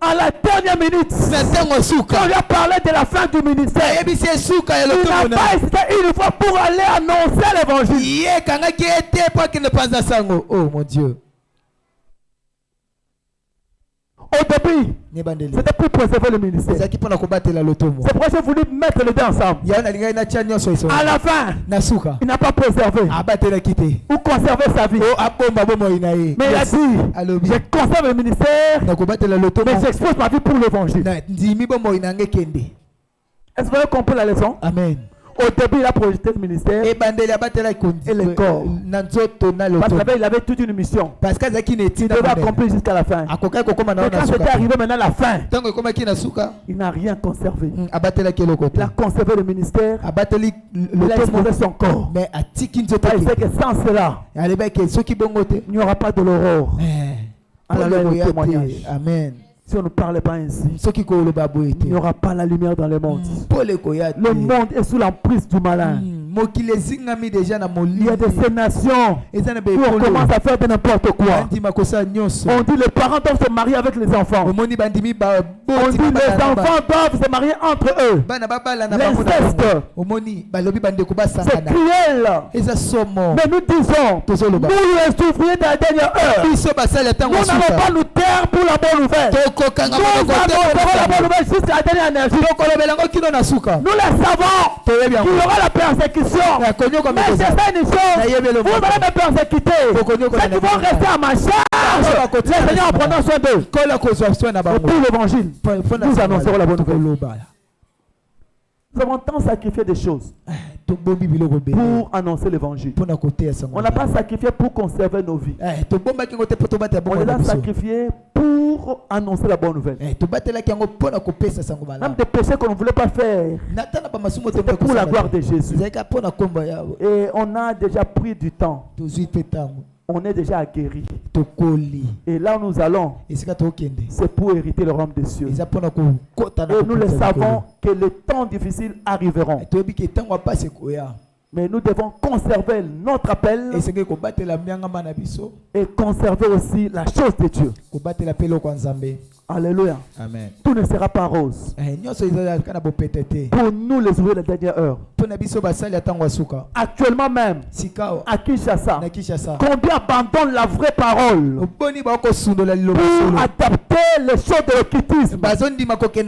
à la dernière minute, quand il a parlé de la fin du ministère, il n'a pas hésité une fois pour aller annoncer l'évangile. Oh mon Dieu. Au début, c'était pour préserver le ministère. C'est pourquoi j'ai voulu mettre les deux ensemble. À la fin, il n'a pas préservé ou conservé sa vie. Mais il a dit, je conserve le ministère, mais j'expose ma vie pour l'évangile. Est-ce que vous avez compris la leçon? Amen. Au début, il a projeté le ministère et le corps. Parce qu'il avait toute une mission. Il devait accomplir jusqu'à la fin. Mais quand c'était arrivé maintenant à la fin, il n'a rien conservé. Il a conservé le ministère. Il a exposé son corps. Il sait que sans cela, il n'y aura pas de l'aurore. Amen. Si on ne parle pas ainsi, il n'y aura pas la lumière dans le monde. Le monde est sous l'emprise du malin. Il y a de ces nations où on commence à faire de n'importe quoi. On dit les parents doivent se marier avec les enfants. On dit les enfants doivent se marier entre eux. L'inceste, c'est cruel. Mais nous disons, nous les ouvriers de la dernière heure, nous n'allons pas nous taire pour la bonne nouvelle. Nous annoncerons la bonne nouvelle jusqu'à la dernière énergie. Nous les savons qu'il y aura la persécution. Mais c'est ça une chose. Vous allez me persécuter. Ceux qui vont rester à ma charge, le Seigneur en prenant soin d'eux. Et pour l'évangile, nous annoncerons la bonne nouvelle. Nous avons tant sacrifié des choses pour annoncer l'évangile. On n'a pas sacrifié pour conserver nos vies. On les a sacrifiés pour annoncer la bonne nouvelle. Même des péchés qu'on ne voulait pas faire, c'était pour la gloire de Jésus. Et on a déjà pris du temps. On est déjà guéri. Et là où nous allons, c'est pour hériter le royaume des cieux. Et nous le savons que les temps difficiles arriveront. Mais nous devons conserver notre appel et conserver aussi la chose de Dieu. Alléluia. Amen. Tout ne sera pas rose. Pour nous les ouvriers de la dernière heure. Actuellement même, à Kinshasa, combien abandonnent la vraie parole pour adapter les choses de l'occultisme, pour des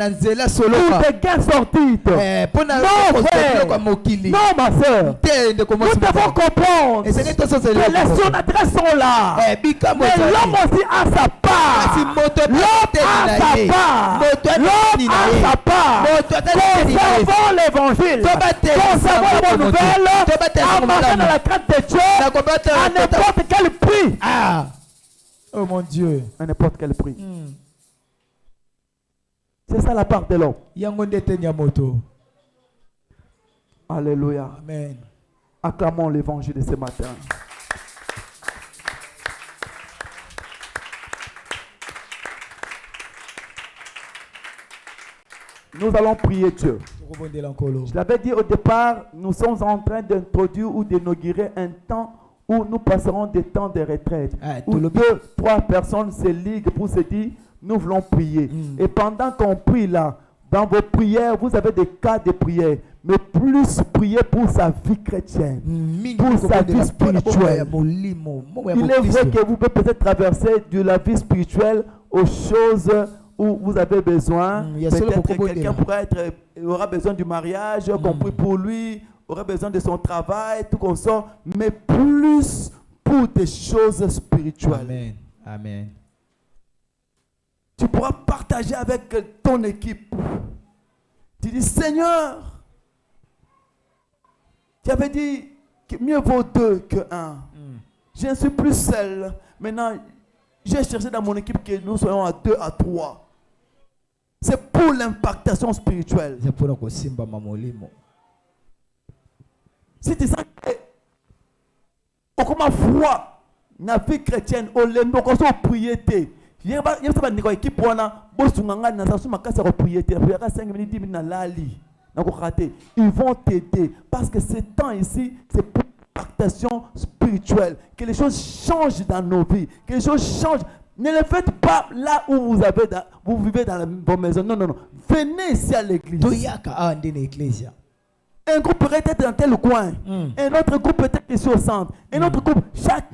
gains sordides. Non frère, non ma soeur, nous devons comprendre que les surnaturels sont là, mais l'homme aussi a sa part. L'homme a sa part. L'homme a sa part. Conservons l'évangile, conservons la bonne nouvelle, en marchant dans la crainte de Dieu, à n'importe quel prix. Oh mon Dieu. À n'importe quel prix. C'est ça la part de l'homme. Alléluia. Amen. Acclamons l'évangile de ce matin. Nous allons prier Dieu. Je l'avais dit au départ, nous sommes en train d'introduire ou d'inaugurer un temps où nous passerons des temps de retraite. Où 2, 3 personnes se liguent pour se dire, nous voulons prier. Et pendant qu'on prie là, dans vos prières, vous avez des cas de prière. Mais plus prier pour sa vie chrétienne, pour sa vie spirituelle. Il est vrai que vous pouvez peut-être traverser de la vie spirituelle aux choses où vous avez besoin. Peut-être que quelqu'un aura besoin du mariage, compris pour lui, aura besoin de son travail, tout comme ça, mais plus pour des choses spirituelles. Amen. Amen. Tu pourras partager avec ton équipe. Tu dis, Seigneur, tu avais dit que mieux vaut 2 que 1. Je ne suis plus seul. Maintenant, j'ai cherché dans mon équipe que nous soyons à 2 à 3. C'est pour l'impactation spirituelle. Si tu sens que comment foi na vie chrétienne au lembo ko so prier équipe wana bosunganga na sasu makasa ko prier te 5 minutes 10 minutes na lali na ko rater. Ils vont t'aider parce que ce temps ici c'est pour l'impactation spirituelle, que les choses changent dans nos vies, que les choses changent. Ne le faites pas là où vous vivez dans vos maisons. Non, non, non. Venez ici à l'église. Un groupe peut être dans tel coin. Un autre groupe peut être ici au centre. Un autre groupe, chaque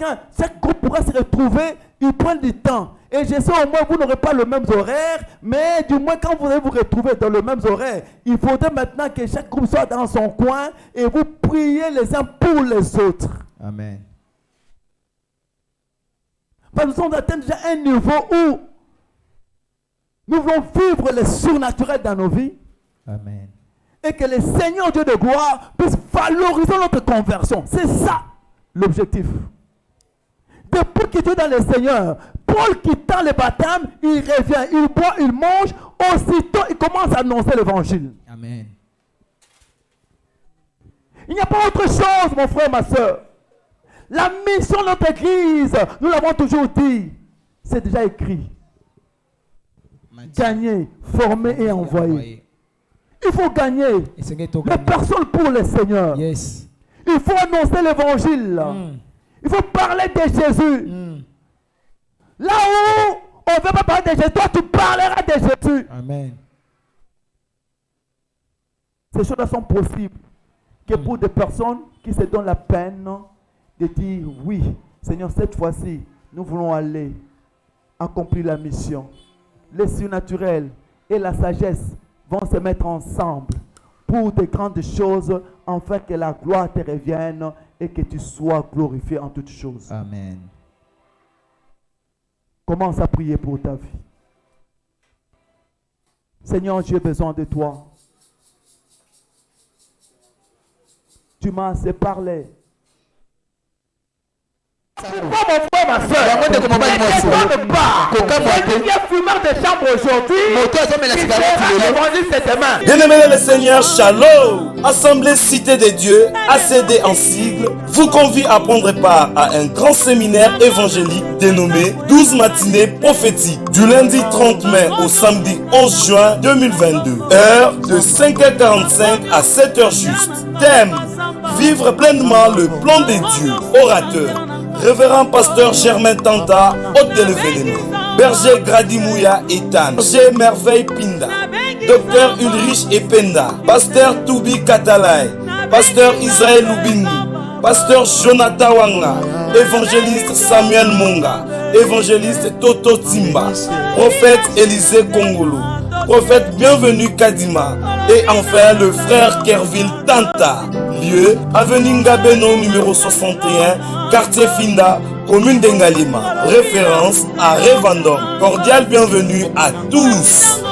groupe pourra se retrouver. Ils prennent du temps. Et je sais au moins vous n'aurez pas le même horaire. Mais du moins quand vous allez vous retrouver dans le même horaire, il faudrait maintenant que chaque groupe soit dans son coin. Et vous priez les uns pour les autres. Amen. Parce que nous sommes atteints déjà un niveau où nous voulons vivre le surnaturel dans nos vies. Amen. et que le Seigneur Dieu de gloire puisse valoriser notre conversion. C'est ça l'objectif. Depuis qu'il est dans le Seigneur, Paul quittant le baptême, il revient, il boit, il mange, aussitôt il commence à annoncer l'évangile. Amen. Il n'y a pas autre chose, mon frère, ma soeur. La mission de notre église, nous l'avons toujours dit, c'est déjà écrit. Gagner, former et envoyer. Il faut gagner les personnes pour le Seigneur. Yes. Il faut annoncer l'évangile. Il faut parler de Jésus. Là où on ne veut pas parler de Jésus, toi tu parleras de Jésus. Amen. Ces choses sont possibles que pour des personnes qui se donnent la peine de dire oui, Seigneur, cette fois-ci, nous voulons aller accomplir la mission. Le surnaturel et la sagesse vont se mettre ensemble pour de grandes choses, afin que la gloire te revienne et que tu sois glorifié en toutes choses. Amen. Commence à prier pour ta vie. Seigneur, j'ai besoin de toi. Tu m'as assez parlé. Mon frère, ma soeur, ne pas. Il y a fumeur de chambre aujourd'hui. Bien-aimé le Seigneur, Shalom, Assemblée Cité des Dieux, ACD en sigle, vous convie à prendre part à un grand séminaire évangélique dénommé 12 matinées prophétiques du lundi 30 mai au samedi 11 juin 2022. Heure de 5h45 à 7h juste. Thème: vivre pleinement le plan des dieux. Orateur: Révérend Pasteur Germain Tanta, hôte de l'événement. Berger Gradimouya Ethan. Berger Merveille Pinda. Docteur Ulrich Ependa. Pasteur Toubi Katalai. Pasteur Israël Lubingi. Pasteur Jonathan Wanga. Évangéliste Samuel Monga. Évangéliste Toto Timba. Prophète Élisée Kongolo. Prophète Bienvenu Kadima. Et enfin le frère Kerville Tanta. Lieu: avenue Ngabeno numéro 61, quartier Finda, commune d'Engalima. Référence à Revendom. Cordial bienvenue à tous.